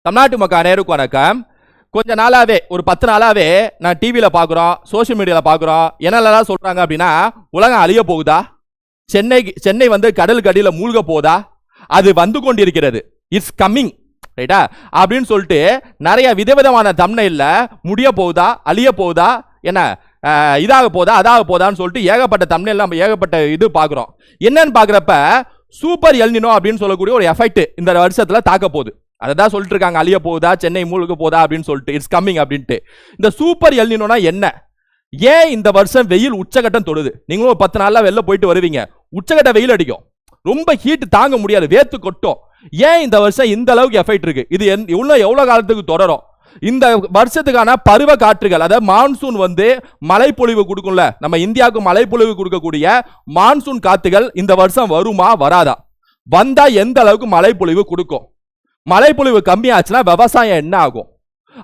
தமிழ்நாட்டு மக்கள் அனைவருக்கும் வணக்கம். கொஞ்ச நாளாவே ஒரு 10 நாளாவே நான் டிவியில பார்க்குறோம், சோஷியல் மீடியால பார்க்குறோம். என்னெல்லாம் சொல்றாங்க அப்படின்னா, உலகம் அழிய போகுதா, சென்னை வந்து கடலுக்கு அடியில மூழ்க போகுதா, அது வந்து கொண்டிருக்கிறது, இட்ஸ் கம்மிங், ரைட்டா அப்படின்னு சொல்லிட்டு நிறைய விதவிதமான தம்ப்நெயில்ல முடிய போகுதா, அழிய போகுதா, என்ன இதாக போதா, அதாக போதான்னு சொல்லிட்டு ஏகப்பட்ட தம்ப்நெயில்ல நம்ம ஏகப்பட்ட இது பார்க்குறோம். என்னன்னு பார்க்குறப்ப சூப்பர் எல்னினோ அப்படின்னு சொல்லக்கூடிய ஒரு எஃபெக்ட் இந்த வருஷத்துல தாக்க போகுது. அதான் சொல்லிட்டு இருக்காங்க, அழிய போகுதா, சென்னை மூழ்க போதா அப்படின்னு சொல்லிட்டு, இட்ஸ் கம்மிங் அப்படின்ட்டு. இந்த சூப்பர் எல்னினோனா என்ன, ஏன் இந்த வருஷம் வெயில் உச்சகட்டம் தொடுது? நீங்களும் ஒரு 10 நாள்ல வெளில போயிட்டு வருவீங்க, உச்சகட்ட வெயில் அடிக்கும், ரொம்ப ஹீட் தாங்க முடியாது, வேத்து கொட்டும். ஏன் இந்த வருஷம் இந்த அளவுக்கு எஃபெக்ட் இருக்கு? இது எவ்வளவு காலத்துக்கு தொடரும்? இந்த வருஷத்துக்கான பருவ காற்றுகள், அதாவது மான்சூன் வந்து மழைப்பொழிவு கொடுக்கும்ல, நம்ம இந்தியாவுக்கு மழைப்பொழிவு கொடுக்கக்கூடிய மான்சூன் காத்துகள் இந்த வருஷம் வருமா வராதா? வந்தா எந்த அளவுக்கு மழைப்பொழிவு கொடுக்கும்? மழைப்பொழிவு கம்மியாச்சுன்னா விவசாயம் என்ன ஆகும்?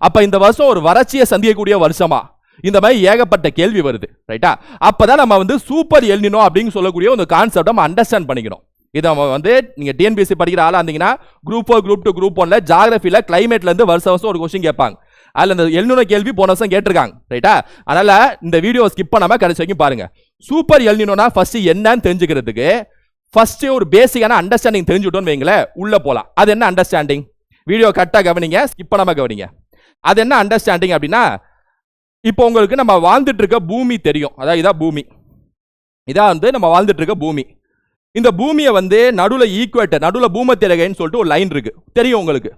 அப்ப இந்த வருஷம் ஒரு வறட்சியை சந்திக்கக்கூடிய வருஷமா? இந்த மாதிரி ஏகப்பட்ட கேள்வி வருது, ரைட்டா? அப்பதான் நம்ம வந்து சூப்பர் எல்னினோ அப்படின்னு சொல்லக்கூடிய ஒரு கான்செப்ட் நம்ம அண்டர்ஸ்டாண்ட் பண்ணிக்கிறோம். இதை நம்ம வந்து நீங்க டிஎன்பிஎஸ்சி படிக்கிற ஆளா இருந்தீங்கன்னா குரூப் 4, குரூப் 2, குரூப் 1ல ஜியோகிராஃபில கிளைமேட்ல இருந்து வருஷம் ஒரு கொஸ்டின் கேட்பாங்க. அதுல இந்த எல்னினோ கேள்வி போன வருஷம் கேட்டிருக்காங்க, ரைட்டா? அதனால இந்த வீடியோ ஸ்கிப் பண்ணாம கடைசி வரைக்கும் பாருங்க. சூப்பர் எல்னினோனா ஃபர்ஸ்ட் என்னன்னு தெரிஞ்சுக்கிறதுக்கு ஃபர்ஸ்ட் ஒரு பேசிக்கான அண்டர்ஸ்டாண்டிங் தெரிஞ்சுட்டோம்னு வைங்களேன், உள்ள போலாம். அது என்ன அண்டர்ஸ்டாண்டிங்? வீடியோ கரெக்டா கவனிங்க, ஸ்கிப் பண்ணாம கவனிங்க. அது என்ன அண்டர்ஸ்டாண்டிங் அப்படின்னா, இப்போ உங்களுக்கு நம்ம வாழ்ந்துட்டு இருக்க பூமி தெரியும், அதாவது இதான் பூமி, இதான் வந்து நம்ம வாழ்ந்துட்டு இருக்க பூமி. இந்த பூமியை வந்து நடுவுல ஈக்குவேட்டர், நடுவுல பூமத்திய ரேகைன்னு சொல்லிட்டு ஒரு லைன் இருக்கு, தெரியும் உங்களுக்கு.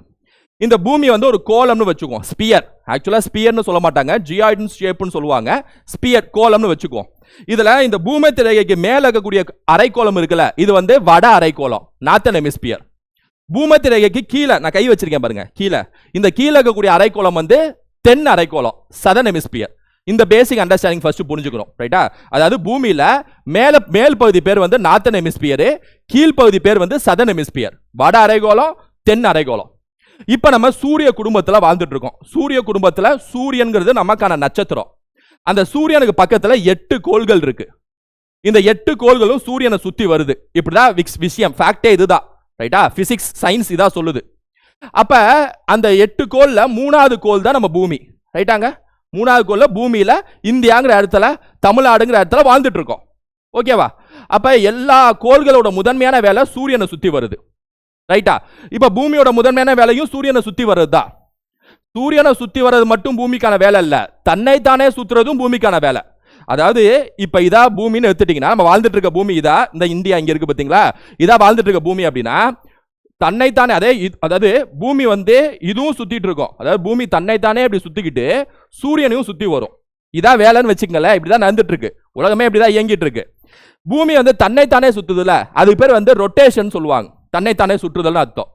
இந்த பூமி வந்து ஒரு கோலம்னு வச்சுக்குவோம், ஸ்பியர். ஆக்சுவலா ஸ்பியர்னு சொல்ல மாட்டாங்க, ஜியாய்டு ஷேப்னு சொல்லுவாங்க, ஸ்பியர் கோலம்னு வச்சுக்குவோம். இதுல இந்த பூமத்திய ரேகைக்கு மேல இருக்கக்கூடிய அரைக்கோளம் இருக்குல்ல, இது வந்து வட அரைக்கோளம், நார்த்தன் ஹெமிஸ்பியர். பூமத்திய ரேகைக்கு கீழே நான் கை வச்சிருக்கேன் பாருங்க, கீழே இந்த கீழே இருக்கக்கூடிய அரைக்கோளம் வந்து தென் அரைக்கோளம், சதர்ன் ஹெமிஸ்பியர். இந்த பேசிக் அண்டர்ஸ்டாண்டிங் ஃபர்ஸ்ட் புரிஞ்சுக்கணும், ரைட்டா? அதாவது பூமியில மேல் பகுதி பேர் வந்து நார்த்தன் ஹெமிஸ்பியர், கீழ் பகுதி பேர் வந்து சதர்ன் ஹெமிஸ்பியர், வட அரைக்கோளம், தென் அரைக்கோளம். இப்ப நம்ம சூரிய குடும்பத்துல வாழ்ந்துட்டு இருக்கோம். சூரிய குடும்பத்துல சூரியன்கிறது நமக்கான நட்சத்திரம். அந்த சூரியனுக்கு பக்கத்துல 8 கோள்கள் இருக்கு. இந்த 8 கோள்களும் சூரியனை சுத்தி வருது. இப்படிதான் விஷயம், ஃபேக்டே இதுதான், ரைட்டா? பிசிக்ஸ், சயின்ஸ் இதான் சொல்லுது. அப்ப அந்த 8 கோள்ல 3வது கோள் தான் நம்ம பூமி, ரைட்டாங்க? 3வது கோள்ல பூமியில இந்தியாங்கிற இடத்துல, தமிழ்நாடுங்கிற இடத்துல வாழ்ந்துட்டு இருக்கோம், ஓகேவா? அப்ப எல்லா கோள்களோட முதன்மையான வேலை சூரியனை சுத்தி வருது, ரைட்டா? இப்ப பூமியோட முதன்மையான வேலையும் சூரியனை சுத்தி வருதுதான். சூரியனை சுத்தி வர்றது மட்டும் பூமிக்கான வேலை இல்ல, தன்னைத்தானே சுத்துறதும் பூமிக்கான வேலை. அதாவது இப்ப இதா பூமின்னு எடுத்துட்டீங்கன்னா, நம்ம வாழ்ந்துட்டு இருக்க பூமி இதா, இந்த இந்தியா இங்க இருக்கு பாத்தீங்களா, இதா வாழ்ந்துட்டு இருக்க பூமி அப்படின்னா தன்னைத்தானே, அதாவது பூமி வந்து இதுவும் சுத்திட்டு இருக்கும், அதாவது பூமி தன்னைத்தானே அப்படி சுத்திக்கிட்டு சூரியனையும் சுத்தி வரும். இதான் வேலைன்னு வச்சுக்கங்களேன். இப்படிதான் நடந்துட்டு இருக்கு, உலகமே இப்படிதான் இயங்கிட்டு இருக்கு. பூமி வந்து தன்னைத்தானே சுத்துதுல, அதுக்கு பேர் வந்து ரொட்டேஷன் சொல்லுவாங்க, தன்னைத்தானே சுற்றுதல்னு அர்த்தம்.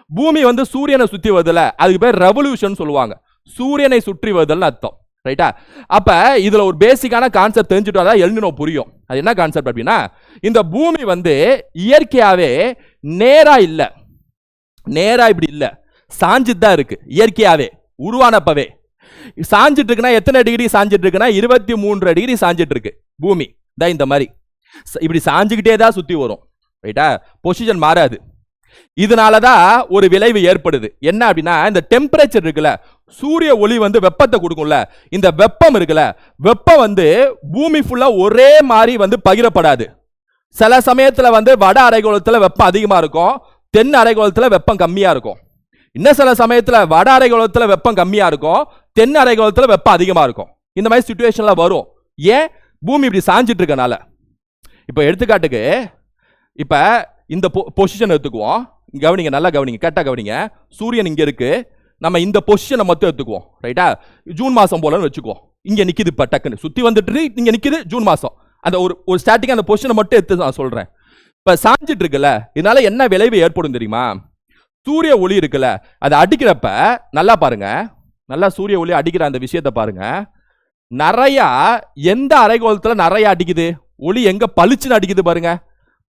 பூமி வந்து சூரியனை சுத்தி வருதுல, அதுக்கு பேர் ரெவல்யூஷன் சொல்லுவாங்க, சூரியனை சுற்றி வருதல்னு அர்த்தம், ரைட்டா? அப்ப இதுல ஒரு பேசிக்கான கான்செப்ட் தெரிஞ்சுட்டு தான் எல்னினோ புரியும். அது என்ன கான்செப்ட் அப்படின்னா, இந்த பூமி வந்து இயற்கையாவே நேரா இல்ல, நேரா இப்படி இல்ல, சாஞ்சிட்டு தான் இருக்கு. இயற்கையாவே உருவானப்பவே சாஞ்சிட்டு இருக்குன்னா எத்தனை டிகிரி சாஞ்சிட்டு இருக்குன்னா 23 டிகிரி சாஞ்சிட்டு இருக்கு பூமி. தான் இந்த மாதிரி இப்படி சாஞ்சுக்கிட்டே தான் சுத்தி வரும், ரைட்டா? பொசிஷன் மாறாது. இதனாலதான் ஒரு விளைவு ஏற்படுது. என்ன அப்படின்னா, இந்த டெம்பரேச்சர் இருக்குல்ல, சூரிய ஒளி வந்து வெப்பத்தை கொடுக்கும்ல, இந்த வெப்பம் இருக்குல்ல, வெப்பம் வந்து பூமி ஃபுல்லா ஒரே மாதிரி வந்து பகிரப்படாது. சில சமயத்துல வந்து வட அரைக்கோளத்துல வெப்பம் அதிகமா இருக்கும், தென் அரைக்கோளத்துல வெப்பம் கம்மியா இருக்கும். இன்னும் சில சமயத்துல வட அரைக்கோளத்துல வெப்பம் கம்மியா இருக்கும், தென் அரைக்கோளத்துல வெப்பம் அதிகமா இருக்கும். இந்த மாதிரி சிச்சுவேஷன்ல வரும். ஏன்? பூமி இப்படி சாஞ்சிட்டு இருக்கனால. இப்ப எடுத்துக்காட்டுக்கு, இப்ப இந்த பொசிஷன் எடுத்துக்குவோம், கவனிங்க, நல்லா கவனிங்க, கரெக்டா கவனிங்க. சூரியன் இங்க இருக்கு, நம்ம இந்த பொசிஷனை மட்டும் எடுத்துக்குவோம், ரைட்டா? ஜூன் மாசம் போலன்னு வச்சுக்குவோம். இங்க நிக்குது, இப்ப டக்குன்னு சுத்தி வந்துட்டு இங்க நிக்குது, ஜூன் மாசம். அந்த ஒரு ஸ்டாட்டிக் அந்த பொசிஷனை மட்டும் எடுத்து நான் சொல்றேன். இப்ப சாஞ்சிட்டு இருக்குல்ல, இதனால என்ன விளைவு ஏற்படும் தெரியுமா? சூரிய ஒளி இருக்குல்ல, அது அடிக்கிறப்ப நல்லா பாருங்க, நல்லா சூரிய ஒளி அடிக்கிற அந்த விஷயத்தை பாருங்க. நிறைய எந்த அரைக்கோளத்துல நிறைய அடிக்குது ஒளி, எங்க பளிச்சுன்னு அடிக்குது பாருங்க.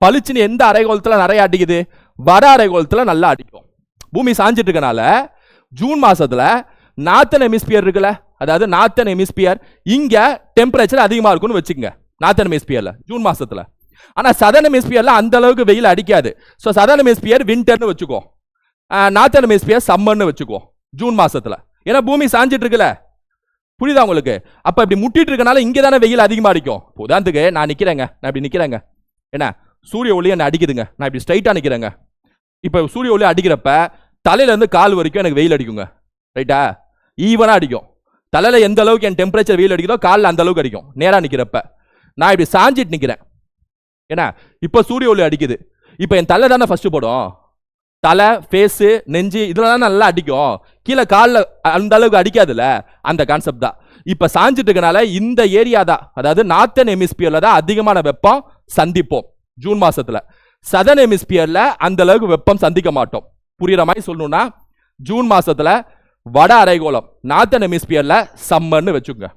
பளிச்சுன்னு எந்த அரைக்கோளத்துல நிறைய அடிக்குது? வட அரைக்கோளத்துல நல்லா அடிக்கும். பூமி சாஞ்சிட்டு இருக்கனால ஜூன் மாசத்துல நார்த்தன் ஹெமிஸ்பியர் இருக்குல்ல, அதாவது நார்த்தன் ஹெமிஸ்பியர் இங்க டெம்பரேச்சர் அதிகமா இருக்கும்னு வச்சுக்கோங்க, நார்த்தன் ஹெமிஸ்பியர்ல ஜூன் மாசத்துல. ஆனா சதர்ன் ஹெமிஸ்பியர்ல அந்த அளவுக்கு வெயில் அடிக்காது. சோ சதர்ன் ஹெமிஸ்பியர் விண்டர்னு வச்சுக்கோ, நார்த்தன் ஹெமிஸ்பியர் சம்மர்னு வச்சுக்கோ. ஜூன் மாசத்துல. ஏன்னா பூமி சாஞ்சிட்டு இருக்குல்ல, புரியுதா உங்களுக்கு? அப்ப இப்படி முட்டிட்டு இருக்கனால இங்க தானே வெயில் அதிகமா அடிக்கும். உதாரணத்துக்கு நான் நிக்கிறேங்க, நான் இப்படி நிக்கிறேங்க, என்ன சூரிய ஒளி என்ன அடிக்குதுங்க, நான் இப்படி ஸ்ட்ரைட்டா நிக்கிறேங்க. இப்ப சூரிய ஒளி அடிக்கிறப்ப தலையில இருந்து கால் வரைக்கும் எனக்கு வெயில் அடிக்குங்க, ரைட்டா? ஈவனா அடிக்கும். தலையில எந்த அளவுக்கு என் டெம்பரேச்சர் வெயில் அடிக்குதோ காலில் அந்த அளவுக்கு அடிக்கும். நேரா நிக்கிறப்ப நான் இப்படி சாஞ்சிட்டு நிக்கிறேன், ஏன்னா இப்ப சூரிய ஒளி அடிக்குது. இப்ப என் தலை தானே ஃபர்ஸ்ட் போடும், தலை, ஃபேஸு, நெஞ்சு இதெல்லாம் நல்லா அடிக்கும். கீழே காலில் அந்த அளவுக்கு அடிக்காதுல்ல, அந்த கான்செப்ட் தான். இப்ப சாஞ்சிட்டு இருக்கனால இந்த ஏரியா தான், அதாவது நார்த்தன் ஹெமிஸ்பியர்ல தான் அதிகமான வெப்பம் சந்திப்போம் ஜூன் மாசத்துல. சதர்ன் ஹெமிஸ்பியர்ல அந்த அளவுக்கு வெப்பம் சந்திக்க மாட்டோம். புரியுற மாதிரி சொல்லணும்னா, ஜூன் மாசத்துல வட அரைகோளம் நார்த்தன் ஹெமிஸ்பியர்ல சம்மர்னு வச்சுக்கோங்க,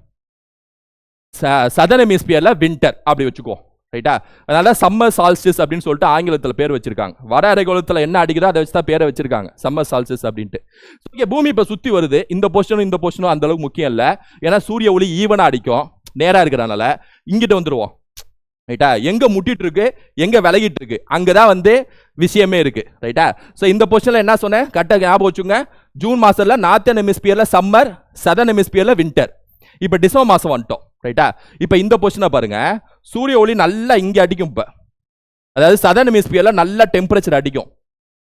சதர்ன் ஹெமிஸ்பியர்ல வின்டர் அப்படி வச்சுக்கோ, ரைட்டா? அதனால சம்மர் சால்ஸ்டிஸ் அப்படின்னு சொல்லிட்டு ஆங்கிலத்தில் பேர் வச்சிருக்காங்க. வட அரைகோளத்தில் என்ன அடிக்குதோ அதை வச்சு தான் பேரை வச்சிருக்காங்க, சம்மர் சால்ஸ்டிஸ் அப்படின்ட்டு. பூமி இப்போ சுற்றி வருது, இந்த பொசிஷனும் அந்த அளவுக்கு முக்கியம் இல்லை. ஏன்னா சூரிய ஒளி ஈவனாக அடிக்கும், நேராக இருக்கிறனால இங்கிட்ட வந்துடுவோம், ரைட்டா? எங்க முட்டிட்டு இருக்கு, எங்க விலகிட்டு இருக்கு, அங்கதான் வந்து விஷயமே இருக்கு, ரைட்டா? ஸோ இந்த பொசிஷன்ல என்ன சொன்னேன், கரெக்டாக ஞாபகம் வச்சுங்க. ஜூன் மாசத்துல நார்த்தன் ஹெமிஸ்பியர்ல சம்மர், சதர்ன் ஹெமிஸ்பியர்ல வின்டர். இப்போ டிசம்பர் மாசம் வந்துட்டோம், ரைட்டா? இப்போ இந்த பொசிஷனை பாருங்க, சூரிய ஒளி நல்லா இங்க அடிக்கும். இப்போ அதாவது சதர்ன் ஹெமிஸ்பியர்ல நல்ல டெம்பரேச்சர் அடிக்கும்,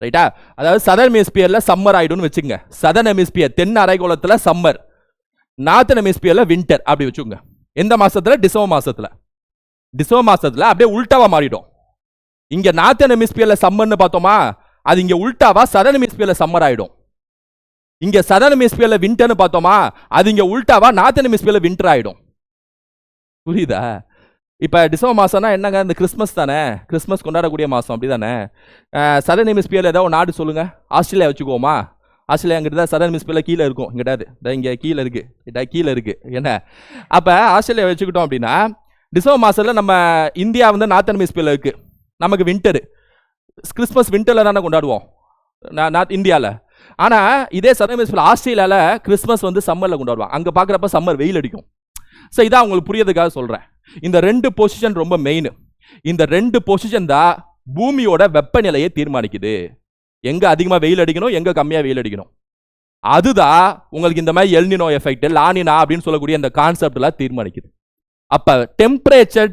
ரைட்டா? அதாவது சதர்ன் ஹெமிஸ்பியர்ல சம்மர் ஆயிடும்னு வச்சுங்க. சதர்ன் ஹெமிஸ்பியர் தென் அரைகோளத்துல சம்மர், நார்த்தன் ஹெமிஸ்பியர்ல வின்டர் அப்படி வச்சுங்க. எந்த மாசத்துல? டிசம்பர் மாசத்துல. டிசம்பர் மாசத்துல அப்படியே உல்டாவா மாறிடும். இங்க நார்த்தன் ஹெமிஸ்பியர்ல சம்மர்னு பார்த்தோமா, அது இங்க உல்டாவா சதர்ன் ஹெமிஸ்பியர்ல சம்மர் ஆயிடும். இங்க சதர்ன் ஹெமிஸ்பியர்ல வின்டர்னு பார்த்தோமா, அது இங்க உல்டாவா நார்த்தன் ஹெமிஸ்பியர்ல வின்டர் ஆயிடும். புரியுதா? இப்ப டிசம்பர் மாசம்னா என்னங்க, இந்த கிறிஸ்மஸ் தானே, கிறிஸ்மஸ் கொண்டாடக்கூடிய மாசம், அப்படிதானே? சதர்ன் ஹெமிஸ்பியர்ல ஏதாவது நாடு சொல்லுங்க. ஆஸ்திரேலியா வச்சுக்கோமா. ஆஸ்திரேலியா அங்கிட்ட தான் சதர்ன் ஹெமிஸ்பியர்ல கீழே இருக்கும், இங்கிட்டாது இங்க கீழே இருக்கு, கீழே இருக்கு, என்ன? அப்ப ஆஸ்திரேலியா வச்சுக்கிட்டோம் அப்படின்னா, டிசம்பர் மாசத்துல நம்ம இந்தியா வந்து நார்த்தன் ஹெமிஸ்பியர்ல இருக்கு, நமக்கு வின்டர். கிறிஸ்மஸ் வின்டர்ல தானே கொண்டாடுவோம் இந்தியாவில். ஆனா இதே சதர்ன் ஹெமிஸ்பியர் ஆஸ்திரேலியால கிறிஸ்மஸ் வந்து சம்மர்ல கொண்டாடுவாங்க. அங்க பாக்குறப்ப சம்மர் வெயில் அடிக்கும். ஸோ இதான் உங்களுக்கு புரியதுக்காக சொல்றேன். இந்த ரெண்டு பொசிஷன் ரொம்ப மெயின். இந்த ரெண்டு பொசிஷன் தான் பூமியோட வெப்பநிலையை தீர்மானிக்குது. எங்க அதிகமா வெயில் அடிக்கணும், எங்க கம்மியா வெயில் அடிக்கணும், அதுதான் உங்களுக்கு இந்த மாதிரி எல்னினோ எஃபெக்ட், லானினா அப்படின்னு சொல்லக்கூடிய இந்த கான்செப்ட்ல தீர்மானிக்குது. அப்ப டெம்பரேச்சர்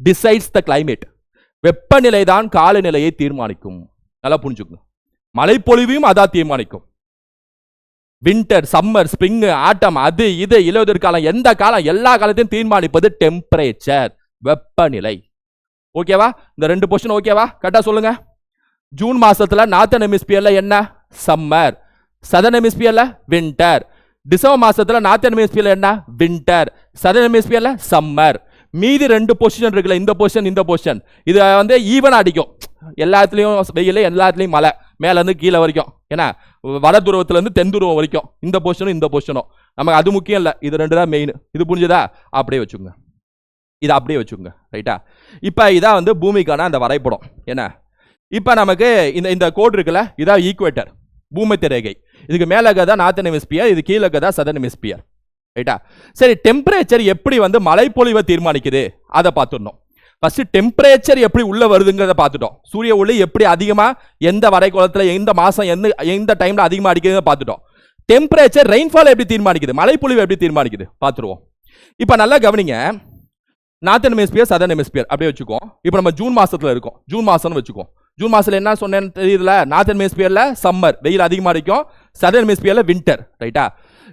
டிசைட்ஸ் த கிளைமேட். வெப்பநிலை தான் காலநிலையை தீர்மானிக்கும். நல்லா புரிஞ்சுக்கணும். மழைப்பொழிவையும் அதான் தீர்மானிக்கும். வின்டர், சம்மர், ஸ்பிரிங், ஆட்டம், அது இது இலையுதிர் காலம், எந்த காலம், எல்லா காலத்தையும் தீர்மானிப்பது டெம்பரேச்சர், வெப்பநிலை. ஓகேவா? இந்த ரெண்டு பொசிஷன் ஓகேவா? கரெக்டா சொல்லுங்க. ஜூன் மாசத்துல நார்த்தன் ஹெமிஸ்பியர்ல என்ன? சம்மர். சதர்ன் ஹெமிஸ்பியர்ல வின்டர். டிசம்பர் மாசத்துல நார்த்தன் ஹெமிஸ்பியர்ல என்ன? வின்டர். சதர்ன் ஹெமிஸ்பியர்ல சம்மர். மீதி ரெண்டு பொசிஷன் இருக்குல்ல, இந்த பொசிஷன் இந்த பொசிஷன், இது வந்து ஈவன் அடிக்கும். எல்லாத்துலயும் வெயில், எல்லாத்துலயும் மழை, மேல இருந்து கீழே வரைக்கும், ஏன்னா வட துருவத்துல இருந்து தென் துருவம் வரைக்கும். இந்த பொசிஷனும் இந்த பொசிஷனும் நமக்கு அது முக்கியம் இல்லை, இது ரெண்டு தான் மெயின். இது புரிஞ்சதா? அப்படியே வச்சுக்கோங்க, இதை அப்படியே வச்சுக்கோங்க, ரைட்டா? இப்ப இதான் வந்து பூமிக்கான அந்த வரைபடம். என்ன இப்ப நமக்கு இந்த கோடு இருக்குல்ல, இதான் ஈக்குவேட்டர், பூமத்திய ரேகை. இதுக்கு மேல தான் நார்த்தன் ஹெமிஸ்பியர், இது கீழே தான் சதர்ன் ஹெமிஸ்பியர், ரைட்டா? சரி, டெம்பரேச்சர் எப்படி வந்து மழைப்பொழிவை தீர்மானிக்குது அதை பார்த்துடணும். ஃபர்ஸ்ட் டெம்பரேச்சர் எப்படி உள்ள வருதுங்கிறத பார்த்துட்டோம். சூரிய ஒளி எப்படி அதிகமா எந்த வரைகோளத்தில் எந்த மாசம் எந்த டைம்ல அதிகமா அடிக்குதுன்னு பார்த்துட்டோம். டெம்பரேச்சர் ரெயின்ஃபால் எப்படி தீர்மானிக்குது, மழைப்பொழிவு எப்படி தீர்மானிக்குது பார்த்துருவோம். இப்போ நல்லா கவனிங்க. நார்த்தன் ஹெமிஸ்பியர், சதர்ன் ஹெமிஸ்பியர் அப்படியே வச்சுக்கோ. இப்போ நம்ம ஜூன் மாசத்துல இருக்கோம், ஜூன் மாசம்னு வச்சுக்கோ. ஜூன் மாசத்துல என்ன சொன்னேன்னு தெரியுதுல, நார்த்தன் ஹெமிஸ்பியர்ல சம்மர், வெயில் அதிகமா அடிக்கும். சதர்ன் ஹெமிஸ்பியர்ல வின்டர், ரைட்டா?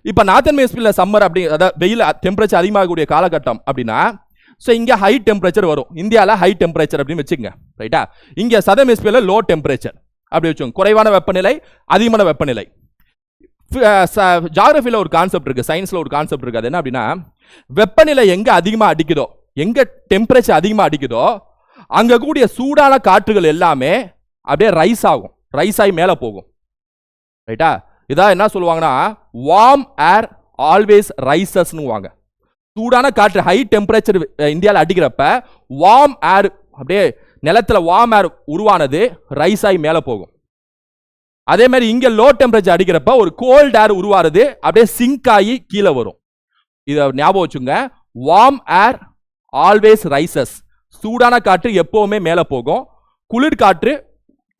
இப்போ நார்த்தன் ஹெமிஸ்பியர்ல சம்மர் அப்படி, அதாவது வெயில் டெம்பரேச்சர் அதிகமாகக்கூடிய காலகட்டம் அப்படின்னா, ஸோ இங்கே ஹை டெம்பரேச்சர் வரும். இந்தியாவில் ஹை டெம்பரேச்சர் அப்படின்னு வச்சுக்கோங்க, ரைட்டா? இங்கே சதர்ன் ஹெமிஸ்பியர்ல லோ டெம்பரேச்சர் அப்படி வச்சுக்கோங்க, குறைவான வெப்பநிலை, அதிகமான வெப்பநிலை. ஜியாகிரபியில் ஒரு கான்செப்ட் இருக்கு, சயின்ஸ்ல ஒரு கான்செப்ட் இருக்கு. அது என்ன அப்படின்னா, வெப்பநிலை எங்க அதிகமா அடிக்குதோ, எங்க டெம்பரேச்சர் அதிகமா அடிக்குதோ, அங்க கூடிய சூடான காற்றுகள் எல்லாமே அப்படியே ரைஸ் ஆகும், ரைஸ் ஆகி மேல போகும், ரைட்டா? இதான் என்ன சொல்லுவாங்கன்னா, வார்ம் ஏர் ஆல்வேஸ் ரைசஸ்னு வாங்க. சூடான காற்று ஹை டெம்பரேச்சர் இந்தியாவில் அடிக்கிறப்ப வார்ம் ஏர் அப்படியே நிலத்துல வார்ம் ஏர் உருவானது ரைஸ் ஆகி மேல போகும். அதே மாதிரி இங்க லோ டெம்பரேச்சர் அடிக்கிறப்ப ஒரு கோல்ட் ஏர் உருவாருது, அப்படியே சிங்க் ஆகி கீழே வரும். இதை ஞாபகம் வச்சுங்க. வார்ம் ஏர் ஆல்வேஸ் ரைசஸ். சூடான காற்று எப்பவுமே மேல போகும், குளிர் காற்று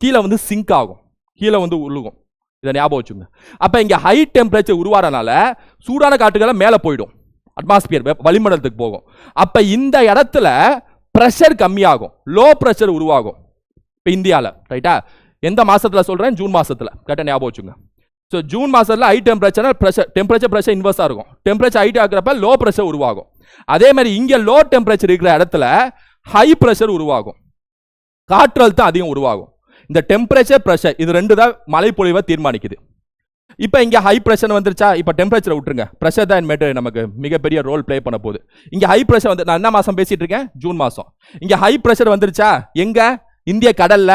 கீழே வந்து சிங்க் ஆகும், கீழே வந்து உருகும். இதை ஞாபகம் வச்சுங்க. அப்ப இங்க ஹை டெம்பரேச்சர் உருவாறனால சூடான காற்றுகளை மேல போயிடும், அட்மாஸ்பியர் வளிமண்டலத்துக்கு போகும். அப்ப இந்த இடத்துல பிரஷர் கம்மியாகும், லோ பிரஷர் உருவாகும். இப்ப இந்தியாவில் ரைட்டா எந்த மாசத்துல சொல்றேன்? ஜூன் மாசத்துல. கரெக்டா ஞாபகம் வச்சுங்க. ஸோ ஜூன் மாசத்துல ஹை டெம்பரேச்சர் பிரஷர் இன்வெர்ஸா இருக்கும். டெம்பரேச்சர் ஹைட் ஆகிறப்ப லோ பிரஷர் உருவாகும். அதே மாதிரி இங்க லோ டெம்பரேச்சர் இருக்கிற இடத்துல ஹை பிரஷர் உருவாகும், காற்றழுத்தம் அதிகம் உருவாகும். இந்த டெம்பரேச்சர் பிரஷர் இது ரெண்டு தான் மழைப்பொழிவை தீர்மானிக்குது. இப்போ இங்க ஹை பிரஷர் வந்துருச்சா? இப்போ டெம்பரேச்சர் விட்டுருங்க, பிரஷர் தான் இனிமேட்டு நமக்கு மிகப்பெரிய ரோல் பிளே பண்ண போகுது. இங்க ஹை பிரஷர் வந்து நான் என்ன மாசம் பேசிட்டு இருக்கேன்? ஜூன் மாசம். இங்க ஹை பிரஷர் வந்துருச்சா? எங்க? இந்திய கடல்ல.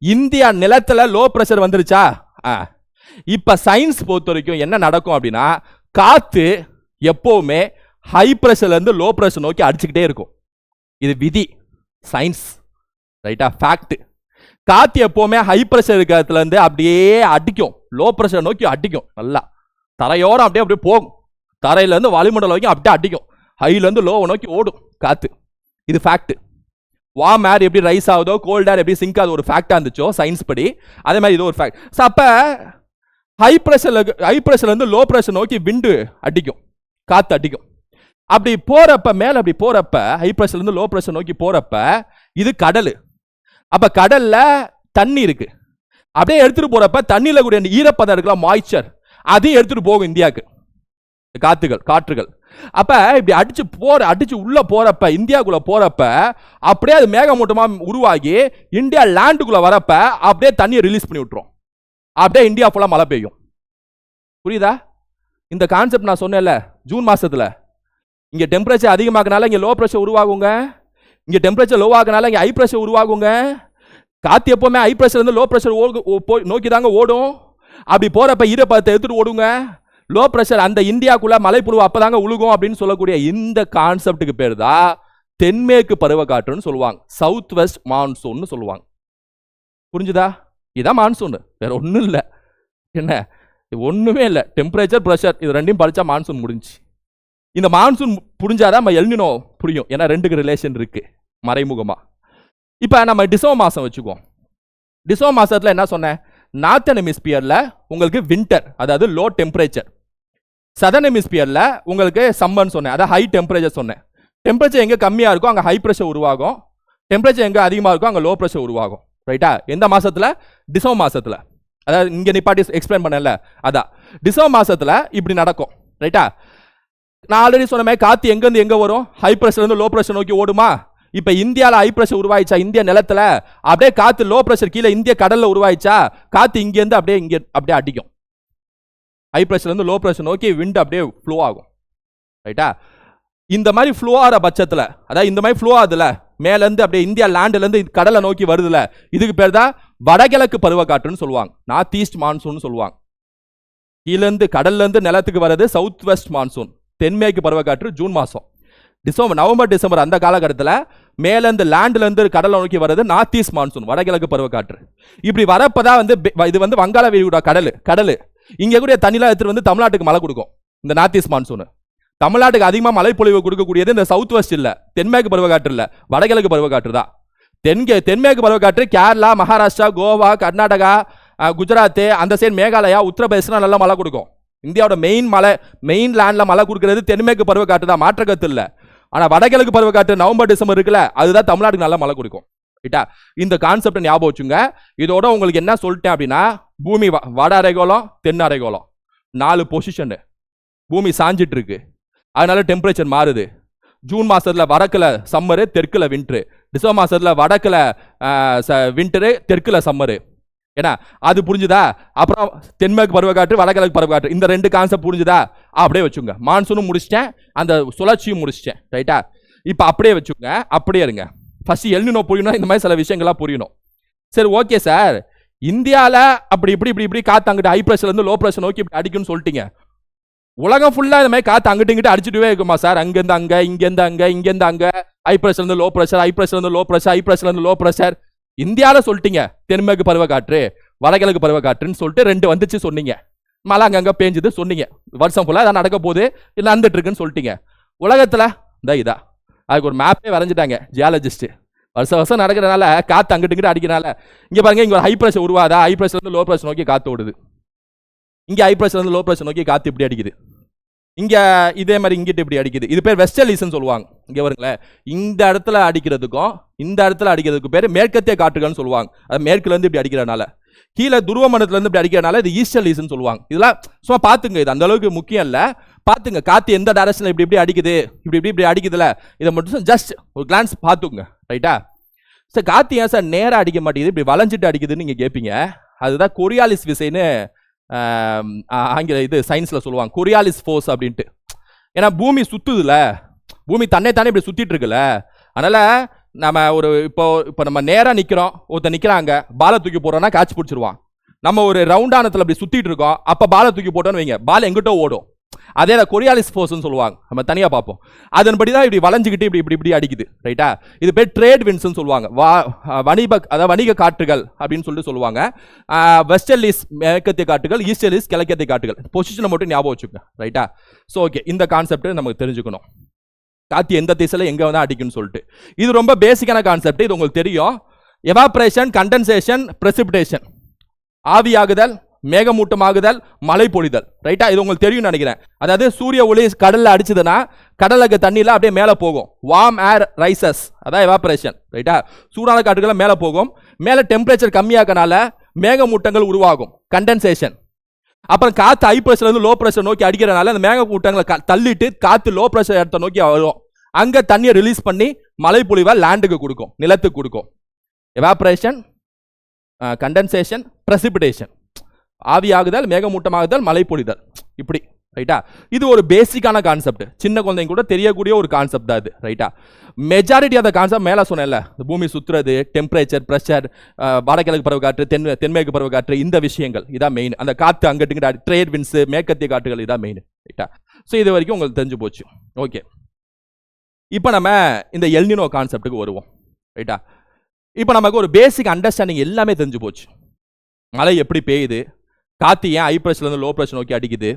இந்தியா நிலத்துல லோ பிரஷர் வந்துருச்சா? இப்ப சயின்ஸ் பொறுத்த வரைக்கும் என்ன நடக்கும் அப்படின்னா, காத்து எப்பவுமே ஹை பிரஷர்ல இருந்து லோ பிரஷர் நோக்கி அடிச்சுக்கிட்டே இருக்கும். இது விதி, சயின்ஸ், ரைட்டா, ஃபேக்ட். காத்து எப்பவுமே ஹை பிரஷர் இருக்கிறதுல இருந்து அப்படியே அடிக்கும், லோ பிரஷர் நோக்கி அடிக்கும். நல்லா தரையோரம் அப்படியே அப்படியே போகும், தரையில இருந்து வளிமண்டலம் வரைக்கும் அப்படியே அடிக்கும், ஹைல இருந்து லோவை நோக்கி ஓடும் காத்து. இது ஃபேக்ட். வார்ம் ஏர் எப்படி ரைஸ் ஆகுதோ, கோல்ட் ஏர் எப்படி சிங்க் ஆகுது ஒரு ஃபேக்டா இருந்துச்சோ சயின்ஸ் படி, அதே மாதிரி இது ஒரு ஃபேக்ட். அப்ப ஹை பிரஷர்ல இருந்து லோ பிரஷர் நோக்கி விண்டு அடிக்கும், காத்து அடிக்கும். அப்படி போறப்ப மேல அப்படி போறப்ப ஹை பிரஷர்ல இருந்து லோ பிரஷர் நோக்கி போறப்ப இது கடல். அப்ப கடல்ல தண்ணி இருக்கு, அப்படியே எடுத்துட்டு போறப்ப தண்ணியில கூடிய ஈரப்பதம் இருக்கலாம், மாய்ச்சர், அதையும் எடுத்துட்டு போகும் இந்தியாவுக்கு காற்றுகள். அப்ப இப்படி அடிச்சு உள்ள போறப்ப, இந்தியாக்குள்ள போறப்ப அப்படியே அது மேகமூட்டமா உருவாகி இந்தியா லேண்டுக்குள்ள வரப்ப அப்படியே தண்ணியை ரிலீஸ் பண்ணி விட்டுரும், அப்படியே இந்தியா ஃபுல்லா மழை பெய்யும். புரியுதா? இந்த கான்செப்ட் நான் சொன்னேன்ல ஜூன் மாசத்துல. இங்க டெம்பரேச்சர் அதிகமாகனால இங்க லோ பிரஷர் உருவாகுங்க, இங்க டெம்பரேச்சர் லோ ஆகனால இங்க ஹை பிரஷர் உருவாகுங்க. காத்து எப்பவுமே ஹை பிரஷர் இருந்து லோ பிரஷர் நோக்கி தாங்க ஓடும். அப்படி போறப்ப ஈரப்பதத்தை எடுத்துட்டு ஓடுங்க. லோ பிரஷர் அந்த இந்தியாக்குள்ள மழைப்பொழிவு அப்பதாங்க உழுகும் அப்படின்னு சொல்லக்கூடிய இந்த கான்செப்டுக்கு பேர் தான் தென்மேற்கு பருவக்காற்றுன்னு சொல்லுவாங்க, சவுத் வெஸ்ட் மான்சூன் சொல்லுவாங்க. புரிஞ்சுதா? இதான் மான்சூன், வேற ஒன்றும் இல்லை. என்ன ஒண்ணுமே இல்லை, டெம்பரேச்சர் பிரஷர் இது ரெண்டையும் படிச்சா மான்சூன் முடிஞ்சு. இந்த மான்சூன் புரிஞ்சாதான் நம்ம எல்னினோ புரியும், ஏன்னா ரெண்டுக்கு ரிலேஷன் இருக்கு மறைமுகமா. இப்ப நம்ம டிசம்பர் மாசம் வச்சுக்குவோம். டிசம்பர் மாசத்துல என்ன சொன்னேன்? நார்த்தன் ஹெமிஸ்பியர்ல உங்களுக்கு வின்டர், அதாவது லோ டெம்பரேச்சர். சதர்ன் ஹெமிஸ்பியர்ல உங்களுக்கு சம்மர்னு சொன்னேன், அதாவது ஹை டெம்பரேச்சர் சொன்னேன். டெம்பரேச்சர் எங்க கம்மியா இருக்கும் அங்க ஹை பிரஷர் உருவாகும், டெம்பரேச்சர் எங்க அதிகமா இருக்கும் அங்க லோ பிரஷர் உருவாகும். ரைட்டா? எந்த மாசத்துல? டிசம்பர் மாசத்துல. அதாவது இங்க நிப்பாட்டி எக்ஸ்பிளைன் பண்ணல, அதான் டிசம்பர் மாசத்துல இப்படி நடக்கும். ரைட்டா? நான் ஆல்ரெடி சொன்ன மாதிரி காத்து எங்க இருந்து எங்க வரும்? ஹை பிரஷர் இருந்து லோ பிரஷர் நோக்கி ஓடுமா? இப்ப இந்தியால ஹை பிரஷர் உருவாயிச்சா? இந்திய நிலத்துல அப்படியே காத்து லோ பிரஷர் கீழே இந்திய கடல்ல உருவாயிச்சா? காத்து இங்க இருந்து அப்படியே அடிக்கும், ஹை பிரஷர் இருந்து லோ பிரஷர் நோக்கி விண்ட் அப்படியே ஃப்ளோ ஆகும். ரைட்டா? இந்த மாதிரி ஃப்ளோ ஆகிற பட்சத்துல, அதாவது இந்த மாதிரி ஃப்ளோ ஆகுதுல மேல இருந்து அப்படியே இந்தியா லேண்ட்ல இருந்து கடலை நோக்கி வருதுல, இதுக்கு பேர் தான் வடகிழக்கு பருவக்காற்றுன்னு சொல்லுவாங்க, நார்த் ஈஸ்ட் மான்சூன் சொல்லுவாங்க. கீழ இருந்து கடல்ல இருந்து நிலத்துக்கு வர்றது சவுத் வெஸ்ட் மான்சூன், தென்மேற்கு பருவக்காற்று ஜூன் மாசம். நவம்பர் டிசம்பர் அந்த காலகட்டத்தில் மேல இருந்து லேண்ட்ல இருந்து கடலை நோக்கி வர்றது நார்த் ஈஸ்ட் மான்சூன், வடகிழக்கு பருவக்காற்று. இப்படி வரப்பதான் இது வந்து வங்காள விரிகுடா கடல் இங்க கூட தண்ணிலாம் எடுத்துட்டு வந்து தமிழ்நாட்டுக்கு மழை கொடுக்கும். இந்த நார்த் ஈஸ்ட் மான்சூன் தமிழ்நாட்டுக்கு அதிகமாக மழை பொழிவு கொடுக்கக்கூடியது இந்த சவுத் வெஸ்ட் இல்ல, தென்மேற்கு பருவக்காற்று இல்ல, வடகிழக்கு பருவக்காற்று தான். தென்மேற்கு பருவக்காற்று கேரளா, மகாராஷ்டிரா, கோவா, கர்நாடகா, குஜராத், அந்த சைடு மேகாலயா, உத்தரப்பிரதேசம் நல்லா மழை கொடுக்கும். இந்தியாவோட மெயின் லேண்ட்ல மழை கொடுக்கிறது தென்மேற்கு பருவக்காற்று தான், மாற்ற கருத்து இல்லை. ஆனா வடகிழக்கு பருவக்காற்று நவம்பர் டிசம்பர் இருக்குல்ல, அதுதான் தமிழ்நாட்டுக்கு நல்லா மழை கொடுக்கும். ரைட்டா? இந்த கான்செப்ட் ஞாபகம் வச்சுங்க. இதோட உங்களுக்கு என்ன சொல்லிட்டேன் அப்படின்னா, பூமி வட அரைகோளம், தென் அரைகோளம், 4 பொசிஷன் பூமி சாஞ்சிட்டு இருக்கு, அதனால டெம்பரேச்சர் மாறுது. ஜூன் மாசத்துல வடக்குல சம்மரு, தெற்குல வின்டரு. டிசம்பர் மாசத்துல வடக்குல வின்டரு, தெற்குல சம்மரு. ஏன்னா அது புரிஞ்சுதா? அப்புறம் தென்மேற்கு பருவக்காற்று, வடகிழக்கு பருவக்காற்று, இந்த 2 கான்செப்ட் புரிஞ்சுதா? அப்படியே வச்சுங்க. மான்சூனும் முடிச்சிட்டேன், அந்த சுழற்சியும் முடிச்சிட்டேன். ரைட்டா? இப்போ அப்படியே வச்சுங்க, அப்படியே இருங்க. ஃபர்ஸ்ட் எல்னினோ புரியணும், இந்த மாதிரி சில விஷயங்கள்லாம் புரியணும். சரி, ஓகே சார், இந்தியாவில் அப்படி இப்படி காத்து அங்கிட்டு ஹை பிரஷர்ல இருந்து லோ பிரஷர் நோக்கி இப்படி அடிக்கும்னு சொல்லிட்டீங்க. உலகம் ஃபுல்லா இந்த மாதிரி காத்து அங்கிட்டு இங்கிட்டு அடிச்சுட்டே இருக்குமா சார்? அங்கிருந்து அங்க, இங்கிருந்து அங்க, இங்கிருந்து அங்க, ஹை பிரஷர் இருந்து லோ பிரஷர், ஹை பிரஷர் இருந்து லோ பிரஷர், ஹை பிரஷர் இருந்து லோ பிரஷர். இந்தியாவில் சொல்லிட்டீங்க தென்மேற்கு பருவக்காற்று, வடகிழக்கு பருவக்காற்றுன்னு சொல்லிட்டு 2 வந்துச்சு சொன்னீங்க. மழை அங்கங்க பேஞ்சுது சொன்னீங்க. வருஷம் ஃபுல்லா அதான் நடக்க போகுது, இல்லை நடந்துட்டு இருக்குன்னு சொல்லிட்டீங்க. உலகத்துல இதா அதுக்கு ஒரு மேப்பே வரைஞ்சிட்டாங்க ஜியாலஜிஸ்ட். வருஷம் நடக்கிறதுனால காத்து அங்கிட்டு இங்கிட்டு அடிக்கிறனால இங்க பாருங்க, இங்க ஒரு ஹை பிரஷர் உருவாதா, ஹை பிரஷர் இருந்து லோ பிரஷர் நோக்கி காத்து ஓடுது. இங்க ஹை பிரஷர்ல இருந்து லோ பிரஷர் நோக்கி காத்து இப்படி அடிக்குது. இங்க இதே மாதிரி இங்கிட்டு இப்படி அடிக்குது. இது பேர் வெஸ்டர்லிஸ்ன்னு சொல்லுவாங்க. இங்க வருங்களேன், இந்த இடத்துல அடிக்கிறதுக்கும் இந்த இடத்துல அடிக்கிறதுக்கு பேர் மேற்கத்திய காற்றுகள்னு சொல்லுவாங்க. அது மேற்குல இருந்து இப்படி அடிக்கிறதுனால, கீழே துருவ மண்டலத்துல இருந்து இப்படி அடிக்கிறதுனால இது ஈஸ்டர்லிஸ்ன்னு சொல்லுவாங்க. இதெல்லாம் சும்மா பாத்துங்க, இது அந்த அளவுக்கு முக்கியம் இல்ல. பாத்துங்க காத்து எந்த டைரக்ஷன்ல இப்படி இப்படி அடிக்குது, இப்படி இப்படி இப்படி அடிக்குதுல, இதை மட்டும் ஜஸ்ட் ஒரு கிளான்ஸ் பாத்துங்க. ரைட்டா? சார் காத்து ஏன் சார் நேரா அடிக்க மாட்டேங்குது, இப்படி வளைஞ்சிட்டு அடிக்குதுன்னு நீங்க கேட்பீங்க. அதுதான் கொரியாலிஸ் விசைன்னு ஆங்கில இது சயின்ஸ்ல சொல்லுவாங்க, கொரியாலிஸ் ஃபோர்ஸ் அப்படின்ட்டு. ஏன்னா பூமி சுத்துதுல, பூமி தன்னைத்தானே இப்படி சுத்திட்டு இருக்குல்ல, அதனால நம்ம ஒரு இப்போ நம்ம நேரா நிக்கிறோம், ஒருத்தர் நிக்கிறாங்க, பாலை தூக்கி போடுறோம்னா கேட்ச் பிடிச்சிருவான். நம்ம ஒரு ரவுண்டானத்துல அப்படி சுத்திட்டு இருக்கோம், அப்ப பாலை தூக்கி போட்டோன்னு வைங்க, பால் எங்கிட்ட ஓடும். அதே கொரியாலிஸ் ஃபோர்ஸ்னு சொல்லுவாங்க, நம்ம தனியா பார்ப்போம். அதன்படி தான் இப்படி வளைஞ்சிக்கிட்டு இப்படி இப்படி இப்படி அடிக்குது. ரைட்டா? இது பேர் ட்ரேட் விண்ட்ஸ்னு சொல்லுவாங்க, வணிக காற்றுகள் அப்படின்னு சொல்லிட்டு சொல்லுவாங்க. வெஸ்டர்லிஸ் மேற்கத்திய காற்றுகள், ஈஸ்டர்லிஸ் கிழக்கத்திய காற்றுகள். பொசிஷனை மட்டும் ஞாபகம் வச்சுக்கோங்க. ரைட்டா? ஸோ ஓகே, இந்த கான்செப்ட் நமக்கு தெரிஞ்சுக்கணும், காத்து எந்த திசையில எங்க வந்து அடிக்குன்னு சொல்லிட்டு. இது ரொம்ப பேசிக்கான கான்செப்ட், இது உங்களுக்கு தெரியும். எவாப்ரேஷன், கண்டென்சேஷன், பிரசிபிடேஷன், ஆவியாகுதல், மேகமூட்டமாகுதல், மழை பொழிதல். ரைட்டா? இது உங்களுக்கு தெரியும் நினைக்கிறேன். அதாவது சூரிய ஒளி கடல்ல அடிச்சதுன்னா கடலுக்கு தண்ணியில அப்படியே மேலே போகும், வார்ம் ஏர் ரைசஸ், அதான் எவாபரேஷன். ரைட்டா? சூடான காற்றுகள் மேலே போகும், மேலே டெம்பரேச்சர் கம்மியாக்கனால மேகமூட்டங்கள் உருவாகும், கண்டென்சேஷன். அப்புறம் காத்து ஹை பிரஷர்ல இருந்து லோ பிரஷர் நோக்கி அடிக்கிறனால அந்த மேகமூட்டங்களை தள்ளிட்டு காத்து லோ பிரஷர் இடத்த நோக்கி வரும், அங்க தண்ணியை ரிலீஸ் பண்ணி மழை பொழிவை லேண்டுக்கு கொடுக்கும், நிலத்துக்கு கொடுக்கும். எவாபரேஷன், கண்டென்சேஷன், பிரசிபிடேஷன், ஆவியாகுதல், மேகமூட்டமாகுதல், மழை பொழிதல், இப்படி. ரைட்டா? இது ஒரு பேசிக்கான கான்செப்ட், சின்ன குழந்தைங்க கூட தெரியக்கூடிய ஒரு கான்செப்ட் தான் இது. ரைட்டா? மெஜாரிட்டி ஆஃப் த கான்செப்ட் மேலே சொன்னேன்ல, பூமி சுற்றுறது, டெம்பரேச்சர், ப்ரெஷர், வடகிழக்கு பருவக்காற்று, தென்மேற்கு பருவக்காற்று, இந்த விஷயங்கள் இதான் மெயின். அந்த காற்று அங்கிட்டு ட்ரேட் விண்ட்ஸ், மேற்கத்திய காற்றுகள், இதான் மெயின். ரைட்டா? ஸோ இது வரைக்கும் உங்களுக்கு தெரிஞ்சு போச்சு. ஓகே, இப்போ நம்ம இந்த எல்னினோ கான்செப்டுக்கு வருவோம். ரைட்டா? இப்போ நமக்கு ஒரு பேசிக் அண்டர்ஸ்டாண்டிங் எல்லாமே தெரிஞ்சு போச்சு. மழை எப்படி பெய்யுது, காற்று ஏன் ஹை பிரஷர்ல இருந்து லோ பிரஷர் நோக்கி அடிக்குது,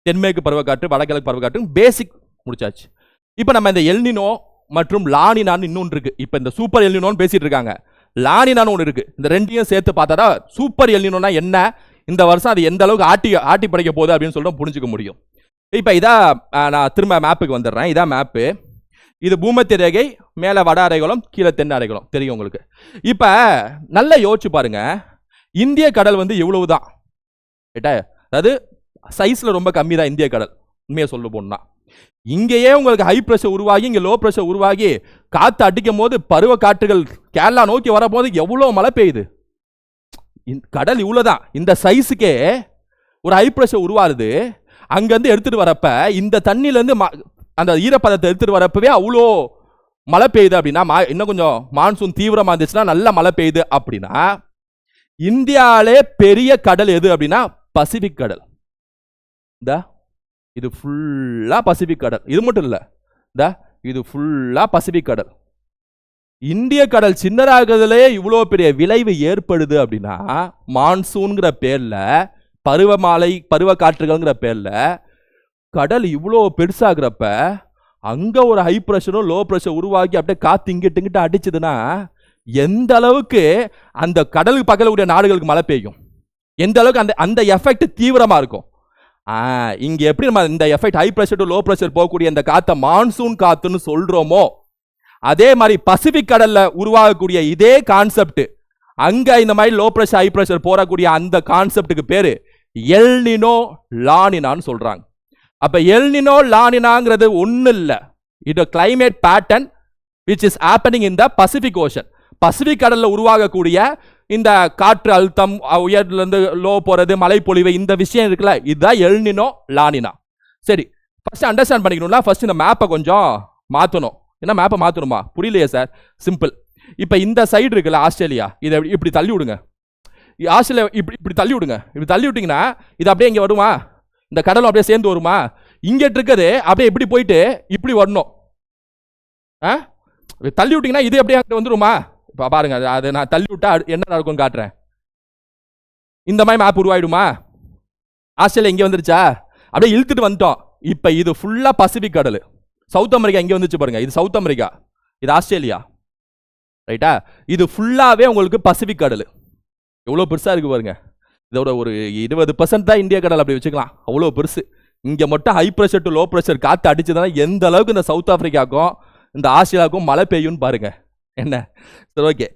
தென்மேற்கு பருவக்காற்று, வடகிழக்கு பருவக்காற்று, பேசிக் முடிச்சாச்சு. இப்போ நம்ம இந்த எல்னினோ மற்றும் லானினான்னு இன்னொன்று இருக்கு. இப்போ இந்த சூப்பர் எல்னினோன்னு பேசிட்டு இருக்காங்க, லானினான்னு ஒன்று இருக்கு. இந்த ரெண்டையும் சேர்த்து பார்த்தா தான் சூப்பர் எல்னினோனா என்ன, இந்த வருஷம் அது எந்த அளவுக்கு ஆட்டி படைக்க போகுது அப்படின்னு சொல்லிட்டு புரிஞ்சுக்க முடியும். இப்போ இதான் நான் திரும்ப மேப்புக்கு வந்துடுறேன். இதான் மேப்பு. இது பூமத்திய ரேகை, மேலே வட அரைகோளம், கீழே தென் அரைகோளம், தெரியும் உங்களுக்கு. இப்போ நல்லா யோசிச்சு பாருங்க, இந்திய கடல் வந்து இவ்வளவுதான். ரைட்டா? அதாவது சைஸ்ல ரொம்ப கம்மி தான் இந்திய கடல். உண்மையை சொல்ல போனா இங்கேயே உங்களுக்கு ஹை பிரஷர் உருவாகி, இங்க லோ பிரஷர் உருவாகி காத்து அடிக்கும் போது பருவ காற்றுகள் கேரளா நோக்கி வரப்போது எவ்வளவு மழை பெய்யுது. கடல் இவ்வளவுதான், இந்த சைஸுக்கே ஒரு ஹை பிரஷர் உருவாருது. அங்கிருந்து எடுத்துட்டு வரப்ப இந்த தண்ணியில இருந்து அந்த ஈரப்பதத்தை எடுத்துட்டு வரப்பவே அவ்வளோ மழை பெய்யுது. அப்படின்னா இன்னும் கொஞ்சம் மான்சூன் தீவிரமா இருந்துச்சுன்னா நல்ல மழை பெய்யுது. அப்படின்னா இந்தியாவிலே பெரிய கடல் எது அப்படின்னா பசிபிக் கடல். இது ஃபுல்லா பசிபிக் கடல். இது மட்டும் இல்ல, இது ஃபுல்லா பசிபிக் கடல். இந்திய கடல் சின்னதாகிறதுலே இவ்வளோ பெரிய விளைவு ஏற்படுது அப்படின்னா மான்சூன்கிற பேர்ல, பருவ காற்றுகள்ங்கிற பேர்ல கடல் இவ்வளோ பெருசாகிறப்ப அங்க ஒரு ஹை பிரஷரும் லோ பிரஷர் உருவாக்கி அப்படியே காத்து இங்கிட்டு அடிச்சதுன்னா எந்த அளவுக்கு அந்த கடலுக்கு பக்கக்கூடிய நாடுகளுக்கு மழை பெய்யும், எந்த அளவுக்கு அந்த எஃபெக்ட் தீவிரமா இருக்கும். இங்க எப்படி நம்ம இந்த effect high pressure to low pressure போகக்கூடிய அந்த காத்தை மான்சூன் காத்துன்னு சொல்றோமோ, அதே மாதிரி பசிபிக் கடல்ல உருவாகக்கூடிய இதே கான்செப்ட் அங்க இந்த மாதிரி லோ பிரஷர் ஹை பிரஷர் போறக்கூடிய அந்த கான்செப்டுக்கு பேரு எல்னினோ லானினான்னு சொல்றாங்க. அப்ப எல்னினோ லானினாங்கிறது ஒண்ணு இல்ல, இது climate pattern which is happening in the Pacific Ocean. Pacific கடல்ல உருவாகக்கூடிய இந்த காற்று அழுத்தம், உயர்ல இருந்து லோ போறது, மழை பொழிவு, இந்த விஷயம் இருக்குல்ல, இதுதான் எல்னினோ லானினா. சரி, ஃபர்ஸ்ட் அண்டர்ஸ்டாண்ட் பண்ணிக்கணும்னா ஃபர்ஸ்ட் இந்த மேப்பை கொஞ்சம் மாற்றணும். என்ன மேப்பை மாற்றணுமா? புரியலையே சார். சிம்பிள். இப்போ இந்த சைடு இருக்குல்ல ஆஸ்திரேலியா, இதை இப்படி தள்ளி விடுங்க. ஆஸ்திரேலியா இப்படி தள்ளி விடுங்க. இப்படி தள்ளி விட்டீங்கன்னா இது அப்படியே இங்கே வருமா, இந்த கடலும் அப்படியே சேர்ந்து வருமா? இங்கிட்டு இருக்குது அப்படியே இப்படி போயிட்டு இப்படி வரணும். தள்ளி விட்டீங்கன்னா இது அப்படியே அங்கே வந்துருமா? இப்போ பாருங்க, அதை நான் தள்ளி விட்டா என்ன நடக்கும்னு காட்டுறேன். இந்த மாதிரி மேப் உருவாயிடுமா? ஆஸ்திரேலியா இங்கே வந்துருச்சா? அப்படியே இழுத்துட்டு வந்துட்டோம். இப்போ இது ஃபுல்லா பசிபிக் கடல். சவுத் அமெரிக்கா இங்கே வந்துச்சு பாருங்க, இது சவுத் அமெரிக்கா, இது ஆஸ்திரேலியா. ரைட்டா? இது ஃபுல்லாவே உங்களுக்கு பசிபிக் கடல். எவ்வளோ பெருசா இருக்கு பாருங்க. இதோட ஒரு 20% தான் இந்திய கடல், அப்படி வச்சுக்கலாம். அவ்வளோ பெருசு. இங்க மட்டும் high pressure to low pressure காத்து அடிச்சதுன்னா எந்த அளவுக்கு இந்த சவுத் ஆப்பிரிக்காவுக்கும் இந்த ஆஸ்திரேலியாவுக்கும் மழை பெய்யும்னு பாருங்க. என்ன சரி, ஓகே.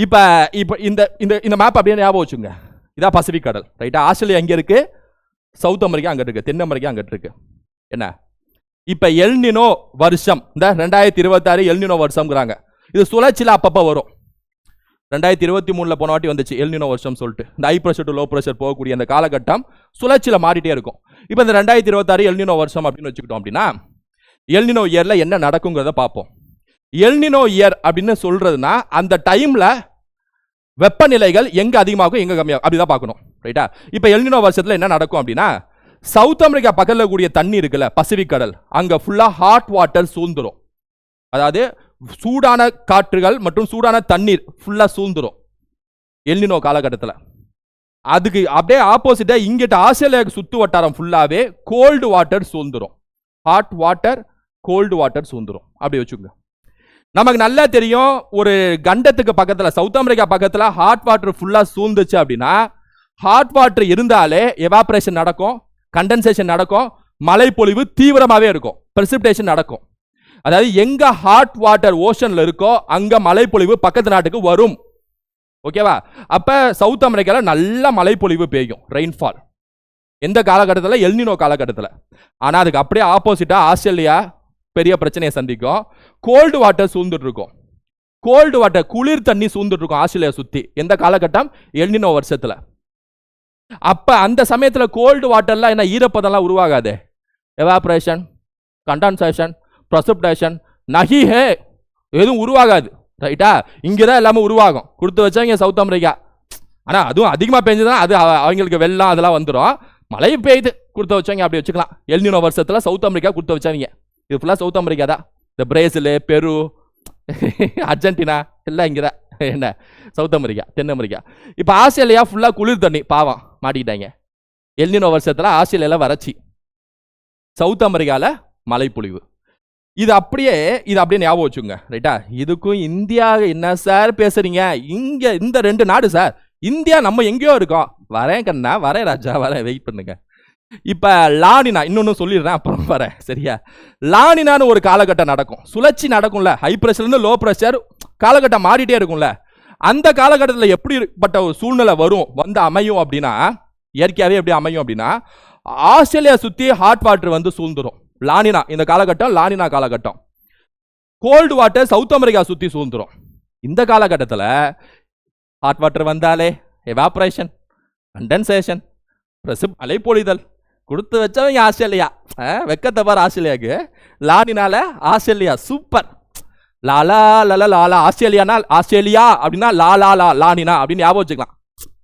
இப்போ இப்போ இந்த இந்த இந்த மேப் அப்படியே ஞாபகம் வச்சுங்க. இதான் பசிபிக் கடல், ரைட்டா? ஆஸ்திரேலியா அங்கே இருக்கு, சவுத் அமெரிக்கா அங்கிட்டு இருக்கு, தென் அமெரிக்கா அங்கிட்டு இருக்கு. என்ன இப்போ எல்னினோ வருஷம், இந்த 2026 எல்னினோ வருஷம்ங்கிறாங்க. இது சுழற்சியில் அப்பப்போ வரும். 2023 போன வாட்டி வந்துச்சு எல்னினோ வருஷம் சொல்லிட்டு. இந்த high pressure to low pressure போகக்கூடிய அந்த காலகட்டம் சுழற்சியில் மாறிட்டே இருக்கும். இப்போ இந்த 2026 எல்னினோ வருஷம் அப்படின்னு வச்சுக்கிட்டோம் அப்படின்னா, எல்னினோ இயர்ல என்ன நடக்குங்கிறத பார்ப்போம். எல்னினோ இயர் அப்படின்னு சொல்றதுன்னா அந்த டைம்ல வெப்பநிலைகள் எங்க அதிகமாகும் எங்க கம்மியாகும் அப்படிதான் பார்க்கணும், ரைட்டா? இப்போ எல்னினோ வருஷத்துல என்ன நடக்கும் அப்படின்னா, சவுத் அமெரிக்கா பக்கத்தில் கூடிய தண்ணி இருக்குல்ல, பசிபிக் கடல், அங்க ஃபுல்லா ஹாட் வாட்டர் சூழ்ந்துரும். அதாவது சூடான காற்றுகள் மற்றும் சூடான தண்ணீர் ஃபுல்லா சூழ்ந்துரும் எல்னினோ காலகட்டத்தில். அதுக்கு அப்படியே ஆப்போசிட்டா இங்கிட்ட ஆஸ்திரேலியாவுக்கு சுத்து வட்டாரம் ஃபுல்லாவே கோல்டு வாட்டர் சூழ்ந்துரும். ஹாட் வாட்டர், கோல்டு வாட்டர் சூழ்ந்துரும். அப்படி வச்சுக்கோங்க. நமக்கு நல்லா தெரியும், ஒரு கண்டத்துக்கு பக்கத்துல சவுத் அமெரிக்கா பக்கத்துல ஹாட் வாட்டர் ஃபுல்லா சூழ்ந்துச்சு அப்படின்னா, ஹாட் வாட்டர் இருந்தாலே எவாபரேஷன் நடக்கும், கண்டென்சேஷன் நடக்கும், மழை பொழிவு தீவிரமாவே இருக்கும், பிரெசிபிடேஷன் நடக்கும். அதாவது எங்க ஹாட் வாட்டர் ஓஷன்ல இருக்கோ அங்க மழை பொழிவு பக்கத்து நாட்டுக்கு வரும். ஓகேவா? அப்ப சவுத் அமெரிக்கால நல்ல மழை பொழிவு பெய்யும், ரெயின்ஃபால். எந்த காலகட்டத்தில்? எல்னினோ காலகட்டத்தில். ஆனா அதுக்கு அப்படியே ஆப்போசிட்டா ஆஸ்திரேலியா பெரிய பிரச்சனையை சந்திக்கும். கோல்டு வாட்டர் சூழ்ந்துட்டு இருக்கும். கோல்டு வாட்டர், குளிர் தண்ணி சூழ்ந்துட்டு இருக்கும் ஆஸ்திரேலியா சுத்தி. எந்த காலகட்டம்? எல்னினோ வருஷத்துல. அப்ப அந்த சமயத்துல கோல்டு வாட்டர்லாம் என்ன ஈரப்பதம்லாம் உருவாகாது. எவாபரேஷன், கண்டென்சேஷன், பிரசிபிடேஷன் நஹி ஹே, எதுவும் உருவாகாது, ரைட்டா? இங்கதான் எல்லாமே உருவாகும். கொடுத்து வச்சாங்க சவுத் அமெரிக்கா. ஆனா அதுவும் அதிகமா பெஞ்சதுன்னா அது அவங்களுக்கு வெள்ளம் அதெல்லாம் வந்துடும். மழை பெய்யுது, கொடுத்து வச்சாங்க, அப்படி வச்சுக்கலாம். எல்னினோ வருஷத்துல சவுத் அமெரிக்கா கொடுத்து வச்சாங்க. இது ஃபுல்லா சவுத் அமெரிக்கா தான். இந்த பிரேசில், பெரு, அர்ஜென்டினா எல்லாம் இங்கதான். என்ன சவுத் அமெரிக்கா, தென் அமெரிக்கா. இப்ப ஆஸ்திரேலியா ஃபுல்லா குளிர் தண்ணி, பாவம் மாட்டிக்கிட்டாங்க. எல்னினோ வருஷத்துல ஆஸ்திரேலியால வறட்சி, சவுத் அமெரிக்கால மழை பொழிவு. இது அப்படியே ஞாபகம் வச்சுங்க, ரைட்டா? இதுக்கும் இந்தியா என்ன சார் பேசுறீங்க? இங்க இந்த ரெண்டு நாடு சார், இந்தியா நம்ம எங்கேயோ இருக்கோம். வரேன் கண்ணா, வரேன் ராஜா, வரேன், வெயிட் பண்ணுங்க. இப்ப லானினா இன்னொன்னு சொல்லிடுறேன், அப்புறம் வரேன், சரியா? லானினான்னு ஒரு காலகட்டம் நடக்கும், சுழற்சி நடக்கும்ல. ஹை பிரஷர்ல இருந்து லோ பிரஷர் காலகட்டம் மாறிட்டே இருக்கும்ல. அந்த காலகட்டத்தில் எப்படிப்பட்ட ஒரு சூழ்நிலை வந்து அமையும் அப்படின்னா, இயற்கையாவே எப்படி அமையும் அப்படின்னா, ஆஸ்திரேலியா சுத்தி ஹாட் வாட்டர் வந்து சூழ்ந்துரும். லானினா இந்த காலகட்டம், லானினா காலகட்டம். கோல்டு வாட்டர் சவுத் அமெரிக்கா சுத்தி சூழ்ந்துரும். இந்த காலகட்டத்தில் ஹாட் வாட்டர் வந்தாலே எவாபரேஷன், கண்டென்சேஷன், மழை பொழிதல், கொடுத்து வச்சவங்க ஆஸ்திரேலியா. வெக்கத்தை பாரு ஆஸ்திரேலியாவுக்கு. லானினால ஆஸ்திரேலியா சூப்பர். லாலா லலா லாலா. ஆஸ்திரேலியானா ஆஸ்திரேலியா அப்படின்னா லாலா லா லானினா அப்படின்னு ஞாபகம் வச்சுக்கலாம்.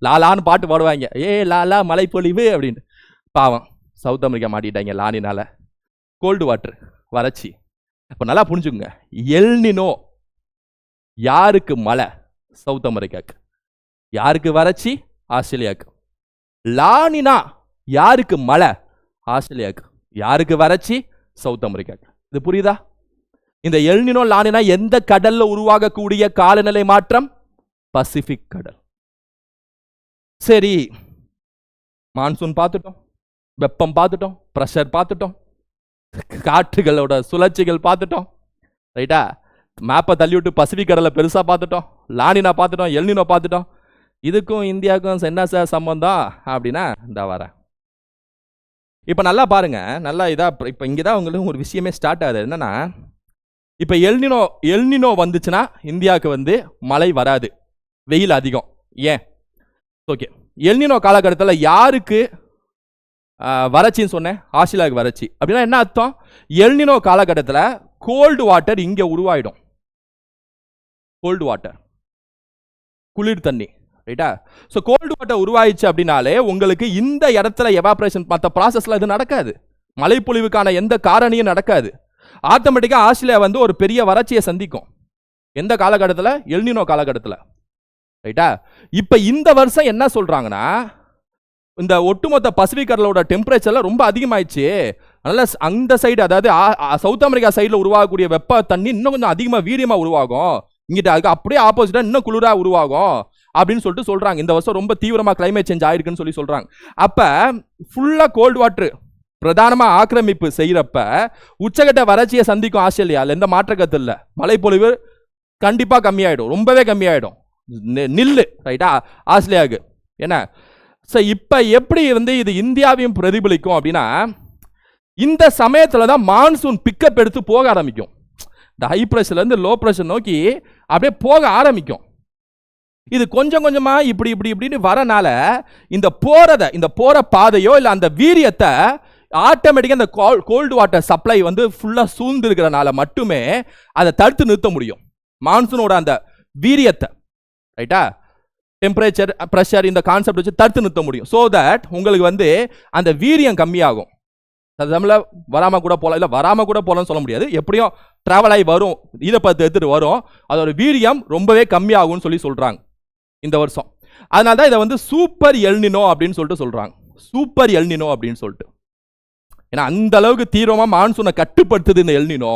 லாலான்னு பாட்டு பாடுவாங்க, ஏ லாலா மழை பொழிவு அப்படின்னு. பாவம் சவுத் அமெரிக்கா மாட்டிட்டாங்க லானினால. கோல்டு வாட்டர், வறட்சி. அப்ப நல்லா புரிஞ்சுங்க, எல்னினோ யாருக்கு மழை? சவுத் அமெரிக்காக்கு. யாருக்கு வறட்சி? ஆஸ்திரேலியாவுக்கு. லானினா யாருக்கு மழை? ஆஸ்திரேலியாவுக்கு. யாருக்கு வறட்சி? சவுத் அமெரிக்காக்கு. இது புரியுதா? இந்த எல்னினோ லானினா எந்த கடல்ல உருவாகக்கூடிய காலநிலை மாற்றம்? பசிபிக் கடல். சரி, மான்சூன் பார்த்துட்டோம், வெப்பம் பார்த்துட்டோம், பிரஷர் பார்த்துட்டோம், காற்றுகளோட சுழற்சிகள் பார்த்துட்டோம், ரைட்டா? மேப்பை தள்ளி விட்டு பசிபிக் கடலை பெருசா பார்த்துட்டோம், லானினா பார்த்துட்டோம், எல்னினோ பார்த்துட்டோம். இதுக்கும் இந்தியாவுக்கும் என்ன சார் சம்பந்தம் அப்படின்னா, இந்த வரேன். இப்போ நல்லா பாருங்க, நல்லா இதா. இப்போ இங்கே தான் உங்களுக்கு ஒரு விஷயமே ஸ்டார்ட் ஆகுது. என்னன்னா, இப்போ எல்னினோ வந்துச்சுன்னா இந்தியாவுக்கு வந்து மழை வராது, வெயில் அதிகம். ஏன்? ஓகே, எல்னினோ காலகட்டத்தில் யாருக்கு வறட்சின்னு சொன்னேன்? ஆஸ்திரேலியாவுக்கு வறட்சி. அப்படின்னா என்ன அர்த்தம்? எல்னினோ காலகட்டத்தில் கோல்டு வாட்டர் இங்கே உருவாயிடும். கோல்டு வாட்டர், குளிர் தண்ணி, ரைட்டா? ஸோ கோல்டு வாட்டர் உருவாயிடுச்சு அப்படின்னாலே உங்களுக்கு இந்த இடத்துல எவாபரேஷன் மற்ற ப்ராசஸ்ல இது நடக்காது, மழைப்பொழிவுக்கான எந்த காரணியும் நடக்காது. ஆட்டோமேட்டிக்காக ஆஸ்திரேலியா வந்து ஒரு பெரிய வறட்சியை சந்திக்கும். எந்த காலகட்டத்தில்? எல்னினோ காலகட்டத்தில், ரைட்டா? இப்போ இந்த வருஷம் என்ன சொல்றாங்கன்னா, இந்த ஒட்டுமொத்த பசிபிக் கடலோட டெம்பரேச்சர்ல ரொம்ப அதிகமாயிடுச்சு. அதனால அந்த சைடு, அதாவது சவுத் அமெரிக்கா சைடில் உருவாகக்கூடிய வெப்ப தண்ணி இன்னும் கொஞ்சம் அதிகமாக வீரியமாக உருவாகும். இங்கிட்ட அதுக்கு அப்படியே ஆப்போசிட்டா இன்னும் குளிராக உருவாகும். அப்படின்னு சொல்லிட்டு சொல்றாங்க. இந்த வருஷம் ரொம்ப தீவிரமா கிளைமேட் சேஞ்ச் ஆயிருக்குன்னு சொல்லி சொல்றாங்க. அப்ப ஃபுல்லா கோல்டு வாட்டர் பிரதானமா ஆக்கிரமிப்பு செய்யறப்ப உச்சகட்ட வறட்சியை சந்திக்கும் ஆஸ்திரேலியாவில் எந்த மாற்ற கருத்து இல்லை. மழைப்பொழிவு கண்டிப்பா கம்மியாயிடும், ரொம்பவே கம்மியாயிடும். நில்லு ரைட்டா ஆஸ்திரேலியாவுக்கு என்ன. இப்ப எப்படி இது இந்தியாவையும் பிரதிபலிக்கும் அப்படின்னா, இந்த சமயத்துல தான் மான்சூன் பிக்கப் எடுத்து போக ஆரம்பிக்கும். இந்த ஹை பிரஷர்ல இருந்து லோ பிரஷர் நோக்கி அப்படியே போக ஆரம்பிக்கும். இது கொஞ்சம் கொஞ்சமா இப்படி இப்படி இப்படின்னு வரனால இந்த போற பாதையோ இல்ல அந்த வீரியத்தை ஆட்டோமேட்டிக்கா இந்த கோல்டு வாட்டர் சப்ளை ஃபுல்லா சூழ்ந்து இருக்கிறனால மட்டுமே அதை தடுத்து நிறுத்த முடியும். மான்சூனோட அந்த வீரியத்தை ரைட்டா டெம்பரேச்சர் பிரஷர் இந்த கான்செப்ட் வச்சு தடுத்து நிறுத்த முடியும். ஸோ தட் உங்களுக்கு அந்த வீரியம் கம்மியாகும். தமிழ்ல வராம கூட போகலாம், இல்லை வராம கூட போகலாம்னு சொல்ல முடியாது, எப்படியும் டிராவல் ஆகி வரும், ஈரப்பதத்தை எடுத்துட்டு வரும், அதோட வீரியம் ரொம்பவே கம்மியாகும்னு சொல்றாங்க இந்த வருஷம். அதனால தான் இதை சூப்பர் எல்னினோ அப்படின்னு சொல்லிட்டு சொல்றாங்க. சூப்பர் எல்னினோ அப்படின்னு சொல்லிட்டு, ஏன்னா அந்த அளவுக்கு தீவிரமா மான்சூனை கட்டுப்படுத்துது இந்த எல்னினோ.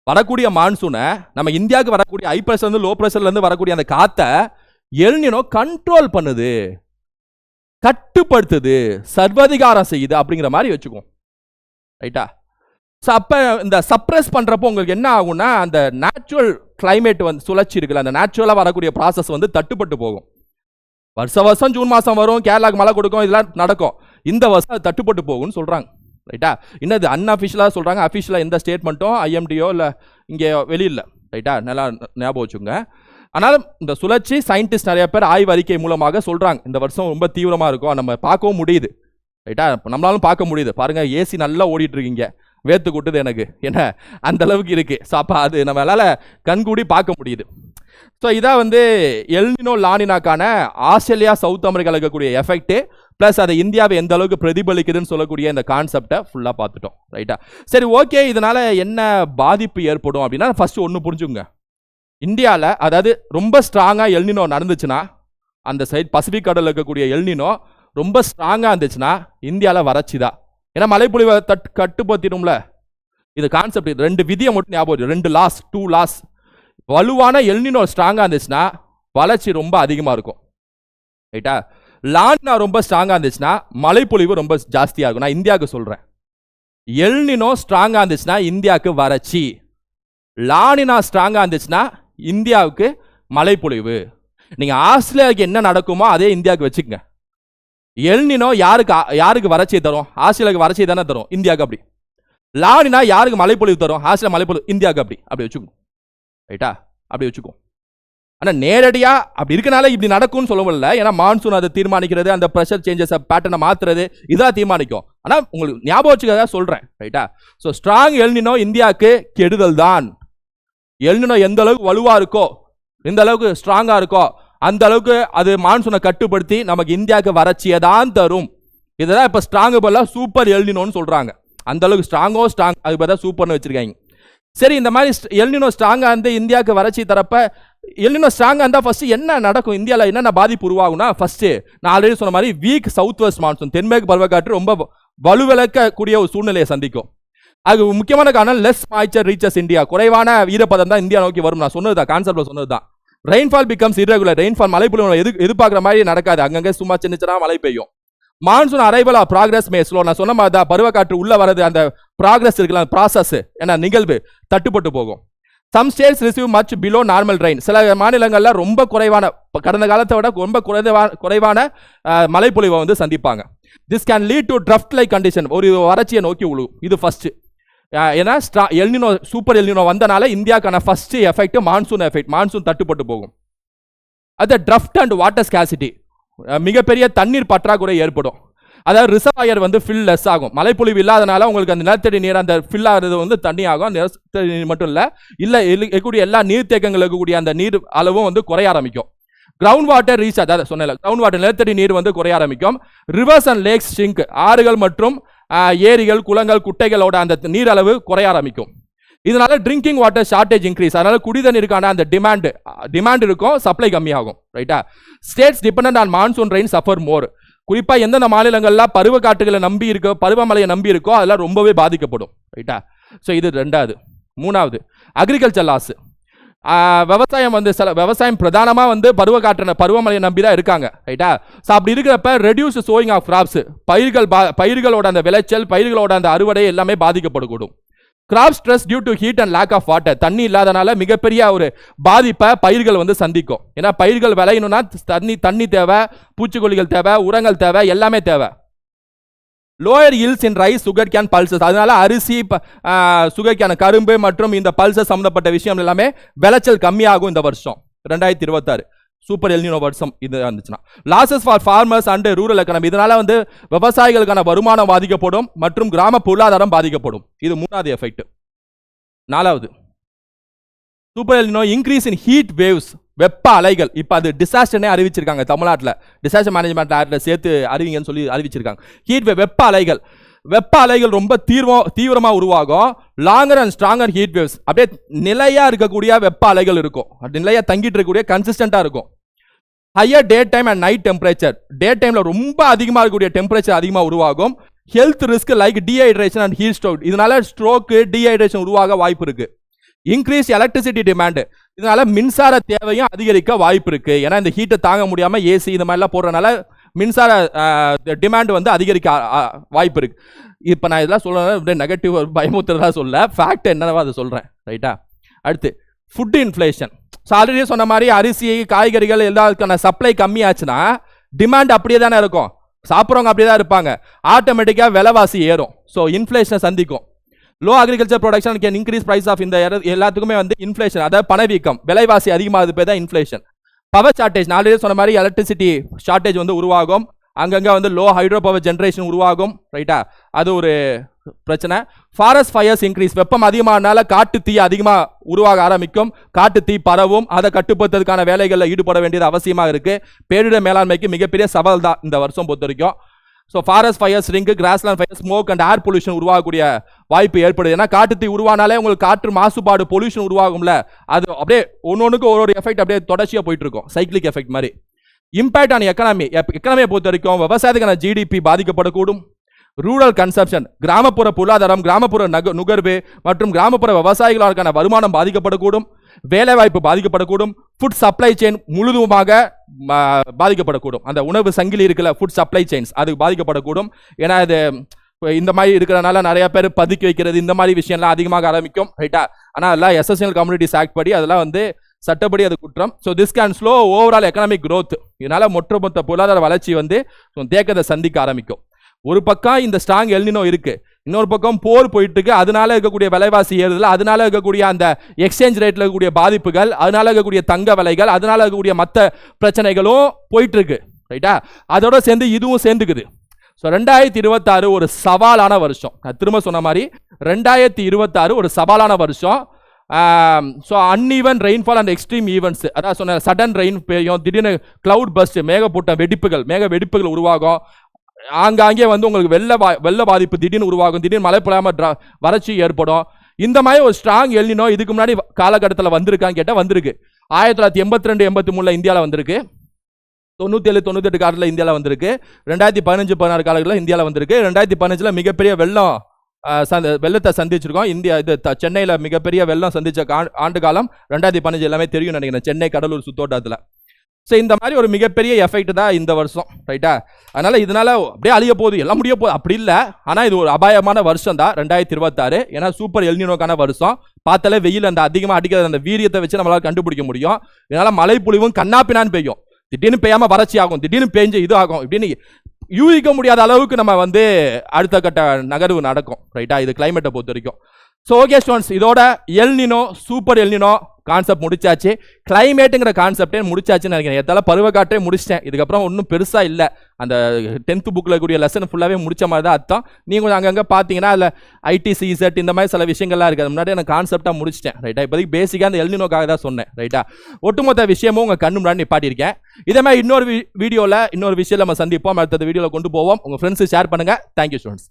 வரக்கூடிய மான்சூனை நம்ம இந்தியாவுக்கு வரக்கூடிய ஹை பிரஷர் இருந்து லோ பிரஷர்ல இருந்து வரக்கூடிய அந்த காத்தை எல்னினோ கண்ட்ரோல் பண்ணுது, கட்டுப்படுத்துது, சர்வாதிகாரம் செய்யுது அப்படிங்கிற மாதிரி வச்சுக்கோம் ரைட்டா. அப்ப இந்த சப்ரஸ் பண்றப்போ உங்களுக்கு என்ன ஆகும்னா, அந்த நேச்சுரல் கிளைமேட் சுழற்சி இருக்குல்ல, அந்த நேச்சுரலா வரக்கூடிய ப்ராசஸ் தட்டுப்பட்டு போகும். வருஷம் ஜூன் மாசம் வரும், கேரளாக்கு மழை கொடுக்கும், இதெல்லாம் நடக்கும். இந்த வருஷம் அது தட்டுப்பட்டு போகும்னு சொல்றாங்க ரைட்டா. இன்னது அன்அஃபிஷியலா சொல்றாங்க, அஃபிஷியலா எந்த ஸ்டேட்மெண்ட்டும் ஐஎம்டியோ இல்லை இங்கே வெளியில்லை ரைட்டா, நல்லா ஞாபகம் வச்சுங்க. ஆனாலும் இந்த சுழற்சி சயின்டிஸ்ட் நிறைய பேர் ஆய்வு அறிக்கை மூலமாக சொல்றாங்க இந்த வருஷம் ரொம்ப தீவிரமா இருக்கும், நம்ம பார்க்கவும் முடியுது ரைட்டா, நம்மளாலும் பார்க்க முடியுது. பாருங்க, ஏசி நல்லா ஓடிட்டு இருக்கீங்க, வேத்து கொட்டுது எனக்கு, என்ன அந்த அளவுக்கு இருக்கு. ஸோ அப்போ அது நம்மளால கண்கூடி பார்க்க முடியுது. ஸோ இதான் எல்னினோ லானினாக்கான ஆஸ்திரேலியா சவுத் அமெரிக்காவில் இருக்கக்கூடிய எஃபெக்ட், பிளஸ் அதை இந்தியாவை எந்த அளவுக்கு பிரதிபலிக்குதுன்னு சொல்லக்கூடிய இந்த கான்செப்டை ஃபுல்லாக பார்த்துட்டோம் ரைட்டா. சரி ஓகே, இதனால என்ன பாதிப்பு ஏற்படும் அப்படின்னா, ஃபர்ஸ்ட் ஒன்று புரிஞ்சுங்க. இந்தியாவில் அதாவது ரொம்ப ஸ்ட்ராங்காக எல்னினோ நடந்துச்சுன்னா, அந்த சைட் பசிபிக் கடலில் இருக்கக்கூடிய எல்னினோ ரொம்ப ஸ்ட்ராங்காக இருந்துச்சுன்னா இந்தியாவில் வறட்சி தான். ஏன்னா மழைப்பொழிவை கட்டுப்படுத்திடும்ல. இது கான்செப்ட், ரெண்டு விதியை மட்டும் ஞாபகம், ரெண்டு லாஸ், 2 லாஸ். வலுவான எல்னினோ ஸ்ட்ராங்காக இருந்துச்சுன்னா வளர்ச்சி ரொம்ப அதிகமாக இருக்கும் ரைட்டா. லானினா ரொம்ப ஸ்ட்ராங்காக இருந்துச்சுன்னா மழைப்பொழிவு ரொம்ப ஜாஸ்தியாக இருக்கும். நான் இந்தியாவுக்கு சொல்கிறேன், எல்னினோ ஸ்ட்ராங்காக இருந்துச்சுன்னா இந்தியாவுக்கு வறட்சி, லானினா ஸ்ட்ராங்காக இருந்துச்சுன்னா இந்தியாவுக்கு மழைப்பொழிவு. நீங்கள் ஆஸ்திரேலியாவுக்கு என்ன நடக்குமோ அதே இந்தியாவுக்கு வச்சுக்கங்க. எல்னினோ யாருக்கு வறட்சியை தரும்? ஆஸ்திரேலியாவுக்கு வறட்சியை தானே தரும், இந்தியாவுக்கு அப்படி. லானினா யாருக்கு மழைப்பொழிவு தரும்? ஆஸ்திரேலியா மழைப்பொழிவு, இந்தியாவுக்கு அப்படி வச்சுக்கோங்க ரைட்டா, அப்படி வச்சுக்கோம். ஆனால் நேரடியாக அப்படி இருக்கனால இப்படி நடக்கும்னு சொல்ல முடியல. ஏன்னா மான்சூன் அதை தீர்மானிக்கிறது, அந்த ப்ரெஷர் சேஞ்சஸ் பேட்டர்னை மாற்றுறது, இதான் தீர்மானிக்கும். ஆனால் உங்களுக்கு ஞாபகம் வச்சுக்கிறதா சொல்கிறேன் ரைட்டா. ஸோ ஸ்ட்ராங் எல்னினோ இந்தியாவுக்கு கெடுதல் தான். எல்னினோ எந்த அளவுக்கு வலுவாக இருக்கோ, எந்த அளவுக்கு ஸ்ட்ராங்காக இருக்கோ, அந்த அளவுக்கு அது மான்சூனை கட்டுப்படுத்தி நமக்கு இந்தியாவுக்கு வறட்சியை தான் தரும். இதுதான் இப்போ ஸ்ட்ராங்கு பதிலாக சூப்பர் எல்னினோன்னு சொல்கிறாங்க. அந்த அளவுக்கு ஸ்ட்ராங் அது பார்த்தா சூப்பர்னு வச்சிருக்காங்க. சரி, இந்த மாதிரி எல்னினோ ஸ்ட்ராங்காக இருந்து இந்தியாவுக்கு வறட்சி தரப்ப, எல்னினோ ஸ்ட்ராங்காக இருந்தால் ஃபர்ஸ்ட் என்ன நடக்கும், இந்தியாவில் என்னென்ன பாதிப்பு உருவாகும்னா, ஃபர்ஸ்ட் நான் ஆல்ரெடி சொன்ன மாதிரி வீக் சவுத் வெஸ்ட் மான்சூன், தென்மேற்கு பருவக்காற்று ரொம்ப வலுவிழக்கக்கூடிய ஒரு சூழ்நிலையை சந்திக்கும். அது முக்கியமான காரணம் லெஸ் மாய்ச்சர் ரீச்சஸ் இந்தியா, குறைவான ஈரப்பதம் தான் இந்தியா நோக்கி வரும். நான் சொன்னது தான், கான்செப்ட்ல சொன்னது தான். ரெயின்ஃபால் பிகம்ஸ் இர்ரெகுலர், ரெயின்ஃபால் மழைப்பொழிவு எதிர்பார்க்குற மாதிரி நடக்காது, அங்கங்கே சும்மா சின்ன சின்ன மழை பெய்யும். Monsoon arrival of progress may slow, நான் சொன்ன மாதிரி தான் பருவக்காற்று உள்ள வரது, அந்த ப்ராக்ரஸ் இருக்கலாம், ப்ராசஸ் என்ன நிகழ்வு தட்டுப்பட்டு போகும். Some states receive much below normal rain, சில மாநிலங்கள்ல ரொம்ப குறைவான, கடந்த காலத்தை விட ரொம்ப குறைவான மழைப்பொழிவை சந்திப்பாங்க. This can lead to drought like condition, ஒரு வறட்சியை நோக்கி உழு. இது ஃபர்ஸ்ட். ஏன்னா எல்னினோ சூப்பர் எல்னினோ வந்தனால இந்தியாக்கான first effect monsoon effect, monsoon தட்டுப்பட்டு போகும். அது ட்ரஃப்ட் அண்ட் வாட்டர் ஸ்காசிட்டி, மிகப்பெரிய தண்ணீர் பற்றாக்குறை ஏற்படும். அதாவது ரிசர்வாயர் ஃபில் லெஸ் ஆகும். மழைப்பொழிவு இல்லாதனால உங்களுக்கு அந்த நிலத்தடி நீர் அந்த ஃபில் ஆகிறது தண்ணி ஆகும். நிலத்தடி நீர் மட்டும் இல்லை இருக்கக்கூடிய எல்லா நீர்த்தேக்கங்கள் இருக்கக்கூடிய அந்த நீர் அளவும் குறைய ஆரம்பிக்கும். கிரவுண்ட் வாட்டர் ரீச், அதாவது சொன்னல கிரவுண்ட் வாட்டர் நிலத்தடி நீர் குறைய ஆரம்பிக்கும். ரிவர்ஸ் அண்ட் லேக்ஸ் ஷிங்க், ஆறுகள் மற்றும் ஏரிகள் குளங்கள் குட்டைகளோட அந்த நீர் அளவு குறைய ஆரம்பிக்கும். இதனால ட்ரிங்கிங் வாட்டர் ஷார்டேஜ் இன்க்ரீஸ், அதனால குடிதண்ணீருக்கான அந்த டிமாண்ட் இருக்கும், சப்ளை கம்மியாகும் ரைட்டா. States dependent on monsoon rain suffer more, குறிப்பாக எந்தெந்த மாநிலங்கள்லாம் பருவ காற்றுகளை நம்பி இருக்கோ, பருவமழையை நம்பி இருக்கோ, அதெல்லாம் ரொம்பவே பாதிக்கப்படும் ரைட்டா. ஸோ இது ரெண்டாவது. மூணாவது அக்ரிகல்ச்சர் லாஸ், விவசாயம் வந்து விவசாயம் பிரதானமாக வந்து பருவமழையை நம்பி தான் இருக்காங்க, ரைட்டா? ஸோ அப்படி இருக்கிறப்ப ரெடியூஸ் சோயிங் ஆஃப் கிராப்ஸ், பயிர்களோட அந்த விளைச்சல், பயிர்களோட அந்த அறுவடை எல்லாமே பாதிக்கப்படக்கூடும். Crop stress due to heat and lack of water, தண்ணி இல்லாதனால மிகப்பெரிய ஒரு பாதிப்பை பயிர்கள் வந்து சந்திக்கும். ஏன்னா பயிர்கள் விளையணும்னா தண்ணி தேவை, பூச்சிக்கொல்லிகள் தேவை, உரங்கள் தேவை, எல்லாமே தேவை. லோயர் ஈல்ட்ஸ் இன் ரைஸ், சுகர் கேன், பல்சஸ், அதனால அரிசி, சுகர் கேன், கரும்பு மற்றும் இந்த பல்சஸ் சம்பந்தப்பட்ட விஷயம் எல்லாமே விளைச்சல் கம்மியாகும் இந்த வருஷம் 2026 சூப்பர் எல்னினோ வருஷம் இது இருந்துச்சுன்னா. Losses for farmers and rural economy, இதனால வந்து விவசாயிகளுக்கான வருமானம் பாதிக்கப்படும் மற்றும் கிராம பொருளாதாரம் பாதிக்கப்படும். இது 3வது எஃபெக்ட். 4வது super El Niño increase in heat waves, வெப்ப அலைகள். இப்போ அது டிசாஸ்டர்னே அறிவிச்சிருக்காங்க தமிழ்நாட்டில், டிசாஸ்டர் மேனேஜ்மெண்ட் ஆக்ட்ல சேர்த்து அறிவிங்கன்னு சொல்லி அறிவிச்சிருக்காங்க. ஹீட் வேவ், வெப்ப அலைகள் ரொம்ப தீவிரமாக உருவாகும். Longer and stronger heat waves, அப்படியே நிலையாக இருக்கக்கூடிய வெப்ப அலைகள் இருக்கும், நிலையாக தங்கிட்டு இருக்கக்கூடிய கன்சிஸ்டண்டாக இருக்கும். Higher day time and night temperature, day டைமில் ரொம்ப அதிகமாக இருக்கக்கூடிய டெம்பரேச்சர் அதிகமாக உருவாகும். Health risk like dehydration and heat stroke, இதனால ஸ்ட்ரோக்கு, டீஹைட்ரேஷன் உருவாக வாய்ப்பு இருக்கு. இன்க்ரீஸ் எலக்ட்ரிசிட்டி டிமாண்ட், இதனால மின்சார தேவையும் அதிகரிக்க வாய்ப்பு இருக்கு. ஏன்னா இந்த ஹீட்டை தாங்க முடியாம ஏசி இந்த மாதிரிலாம் போடுறதுனால மின்சார டிமாண்ட் வந்து அதிகரிக்க வாய்ப்பு இருக்கு. இப்போ நான் இதெல்லாம் சொல்றேன் நெகட்டிவ் பயமுத்துறதா சொல்ல, ஃபேக்ட் என்னவோ அதை சொல்றேன், ரைட்டா? அடுத்து ஃபுட் இன்ஃப்ளேஷன். ஸோ ஆல்ரெடி சொன்ன மாதிரி அரிசி, காய்கறிகள் எல்லாத்துக்கான சப்ளை கம்மியாச்சுன்னா டிமாண்ட் அப்படியே தானே இருக்கும், சாப்பிட்றவங்க அப்படியே தான் இருப்பாங்க, ஆட்டோமேட்டிக்காக விலைவாசி ஏறும். ஸோ இன்ஃப்ளேஷனை சந்திக்கும். Low agriculture production can increase price of, இந்த எல்லாத்துக்குமே வந்து இன்ஃப்ளேஷன், அதாவது பணவீக்கம், விலைவாசி அதிகமாகுது பேர் தான் இன்ஃப்ளேஷன். பவர் ஷார்டேஜ், நான் ஆல்ரெடி சொன்ன மாதிரி எலக்ட்ரிசிட்டி ஷார்டேஜ் வந்து உருவாகும். அங்கங்கே வந்து லோ ஹைட்ரோ பவர் ஜென்ரேஷன் உருவாகும், ரைட்டா? அது ஒரு பிரச்சனை. ஃபாரஸ்ட் ஃபயர்ஸ் இன்க்ரீஸ், வெப்பம் அதிகமானால காட்டு தீ அதிகமாக உருவாக ஆரம்பிக்கும், காட்டு தீ பரவும். அதை கட்டுப்படுத்துறதுக்கான வேலைகளில் ஈடுபட வேண்டியது அவசியமாக இருக்கு. பேரிடர் மேலாண்மைக்கு மிகப்பெரிய சவால் தான் இந்த வருஷம் பொறுத்த வரைக்கும். ஸோ ஃபாரஸ்ட் ஃபயர்ஸ், ரிங்கு, grassland fire, smoke and air pollution உருவாகக்கூடிய வாய்ப்பு ஏற்படுது. ஏன்னா காட்டுத்தீ உருவானாலே உங்களுக்கு காற்று மாசுபாடு, பொல்யூஷன் உருவாகும்ல, அது அப்படியே ஒன்னொன்றுக்கு ஒரு எஃபெக்ட் அப்படியே தொடர்ச்சியாக போயிட்டு இருக்கும், சைக்கிளிக் எஃபெக்ட் மாதிரி. இம்பாக்ட் ஆன் எக்கனாமியை பொறுத்த வரைக்கும் விவசாயத்துக்கான ஜிடிபி பாதிக்கப்படக்கூடும். ரூரல் கன்சப்ஷன், கிராமப்புற பொருளாதாரம், கிராமப்புற நுகர்வு மற்றும் கிராமப்புற விவசாயிகளுக்கான வருமானம் பாதிக்கப்படக்கூடும். வேலைவாய்ப்பு பாதிக்கப்படக்கூடும். ஃபுட் சப்ளை செயின் முழுதுமாக பாதிக்கப்படக்கூடும். அந்த உணவு சங்கிலி இருக்குல்ல, ஃபுட் சப்ளை செயின்ஸ், அது பாதிக்கப்படக்கூடும். ஏன்னா இது இந்த மாதிரி இருக்கிறனால நிறைய பேர் பதுக்கி வைக்கிறது, இந்த மாதிரி விஷயம்லாம் அதிகமாக ஆரம்பிக்கும், ரைட்டா? ஆனால் அதெல்லாம் எஸ்எஸ்எல் கம்யூனிட்டிஸ் ஆக்ட் படி அதெல்லாம் வந்து சட்டப்படி அது குற்றம். So this can slow overall economic growth, இதனால மொத்த பொருளாதார வளர்ச்சி வந்து தேக்கத்தை சந்திக்க ஆரம்பிக்கும். ஒரு பக்கம் இந்த ஸ்ட்ராங் எல்னினோ இருக்கு, இன்னொரு பக்கம் போர் போயிட்டு இருக்கு. அதனால இருக்கக்கூடிய விலைவாசி ஏறுதல், அதனால இருக்கக்கூடிய அந்த எக்ஸ்சேஞ்ச் ரேட்ல இருக்கக்கூடிய பாதிப்புகள், அதனால இருக்கக்கூடிய தங்க விலைகள், அதனால இருக்கக்கூடிய மற்ற பிரச்சனைகளும் போயிட்டு இருக்கு, ரைட்டா? அதோட சேர்ந்து இதுவும் சேர்ந்துக்குது. ஸோ 2026 ஒரு சவாலான வருஷம். நான் திரும்ப சொன்ன மாதிரி 2026 ஒரு சவாலான வருஷம். So uneven rainfall and extreme events, அதான் சொன்ன சடன் ரெயின் பெய்யும், திடீர்னு கிளவுட் பஸ்ட், மேக வெடிப்புகள் உருவாகும். ஆங்காங்கே வந்து உங்களுக்கு வெள்ள பாதிப்பு திடீர்னு உருவாகும், திடீர்னு மழை பொழியாம வறட்சி ஏற்படும். இந்த மாதிரி ஒரு ஸ்ட்ராங் எல்னினோ இதுக்கு முன்னாடி காலகட்டத்தில் வந்திருக்கான்னு கேட்டால் வந்திருக்கு. 1982-83 இந்தியாவில் வந்திருக்கு, 97-98 காலத்தில் இந்தியாவில் வந்திருக்கு, 2015-16 காலங்களில் இந்தியாவில் வந்திருக்கு. 2015 மிகப்பெரிய வெள்ளத்தை சந்திச்சிருக்கோம். சென்னையில் மிகப்பெரிய வெள்ளம் சந்திச்ச ஆண்டு காலம் 2015 எல்லாமே தெரியும் நினைக்கிறேன், சென்னை கடலூர் சுத்தோட்டத்தில். ஸோ இந்த மாதிரி ஒரு மிகப்பெரிய எஃபெக்ட் தான் இந்த வருஷம், ரைட்டா? அதனால இதனால அப்படியே அழிய போகுது, எல்லாம் முடிய போகுது அப்படி இல்லை. ஆனால் இது ஒரு அபாயமான வருஷம் தான் 2026. ஏன்னா சூப்பர் எல்னினோக்கான வருஷம். பார்த்தாலே வெயில் அந்த அதிகமாக அடிக்கிற அந்த வீரியத்தை வச்சு நம்மளால கண்டுபிடிக்க முடியும். இதனால மழை பொழிவும் கண்ணாப்பினான்னு பெய்யும், திடீர்னு பெய்யாம வறட்சி ஆகும், திடீர்னு பெஞ்சு இது ஆகும், இப்படின்னு யூகிக்க முடியாத அளவுக்கு நம்ம வந்து அடுத்த கட்ட நகர்வு நடக்கும், ரைட்டா? இது கிளைமேட்டை பொறுத்த வரைக்கும். ஸோ ஓகே ஸ்டூடெண்ட்ஸ், இதோட எல்னினோ, சூப்பர் எல்னினோ கான்செப்ட் முடிச்சாச்சு. கிளைமேட்டுங்கிற கான்செப்டே முடிச்சாச்சுன்னு நினைக்கிறேன். எதால பருவக்காற்றே முடிச்சிட்டேன். இதுக்கப்புறம் ஒன்றும் பெருசாக இல்லை. அந்த 10th புக்கில் கூடிய லெசன் ஃபுல்லாகவே முடிச்ச மாதிரி தான் அர்த்தம். நீங்கள் கொஞ்சம் அங்கங்கே பார்த்தீங்கன்னா அதில் ஐடிசிசெட் இந்த மாதிரி சில விஷயங்கள்லாம் இருக்குது. முன்னாடி நான் கான்செப்டாக முடிச்சிட்டேன், ரைட்டா? இப்போதைக்கு பேசிக்காக அந்த எல்னினோக்காக தான் சொன்னேன், ரைட்டா? ஒட்டுமொத்த விஷயமும் உங்கள் கண்ணு முன்னாடி நிப்பாட்டியிருக்கேன். இதே மாதிரி இன்னொரு வீடியோவில் இன்னொரு விஷயம் நம்ம சந்திப்போம், அடுத்த வீடியோவில் கொண்டு போவோம். உங்கள் ஃப்ரெண்ட்ஸு ஷேர் பண்ணுங்கள். Thank you students.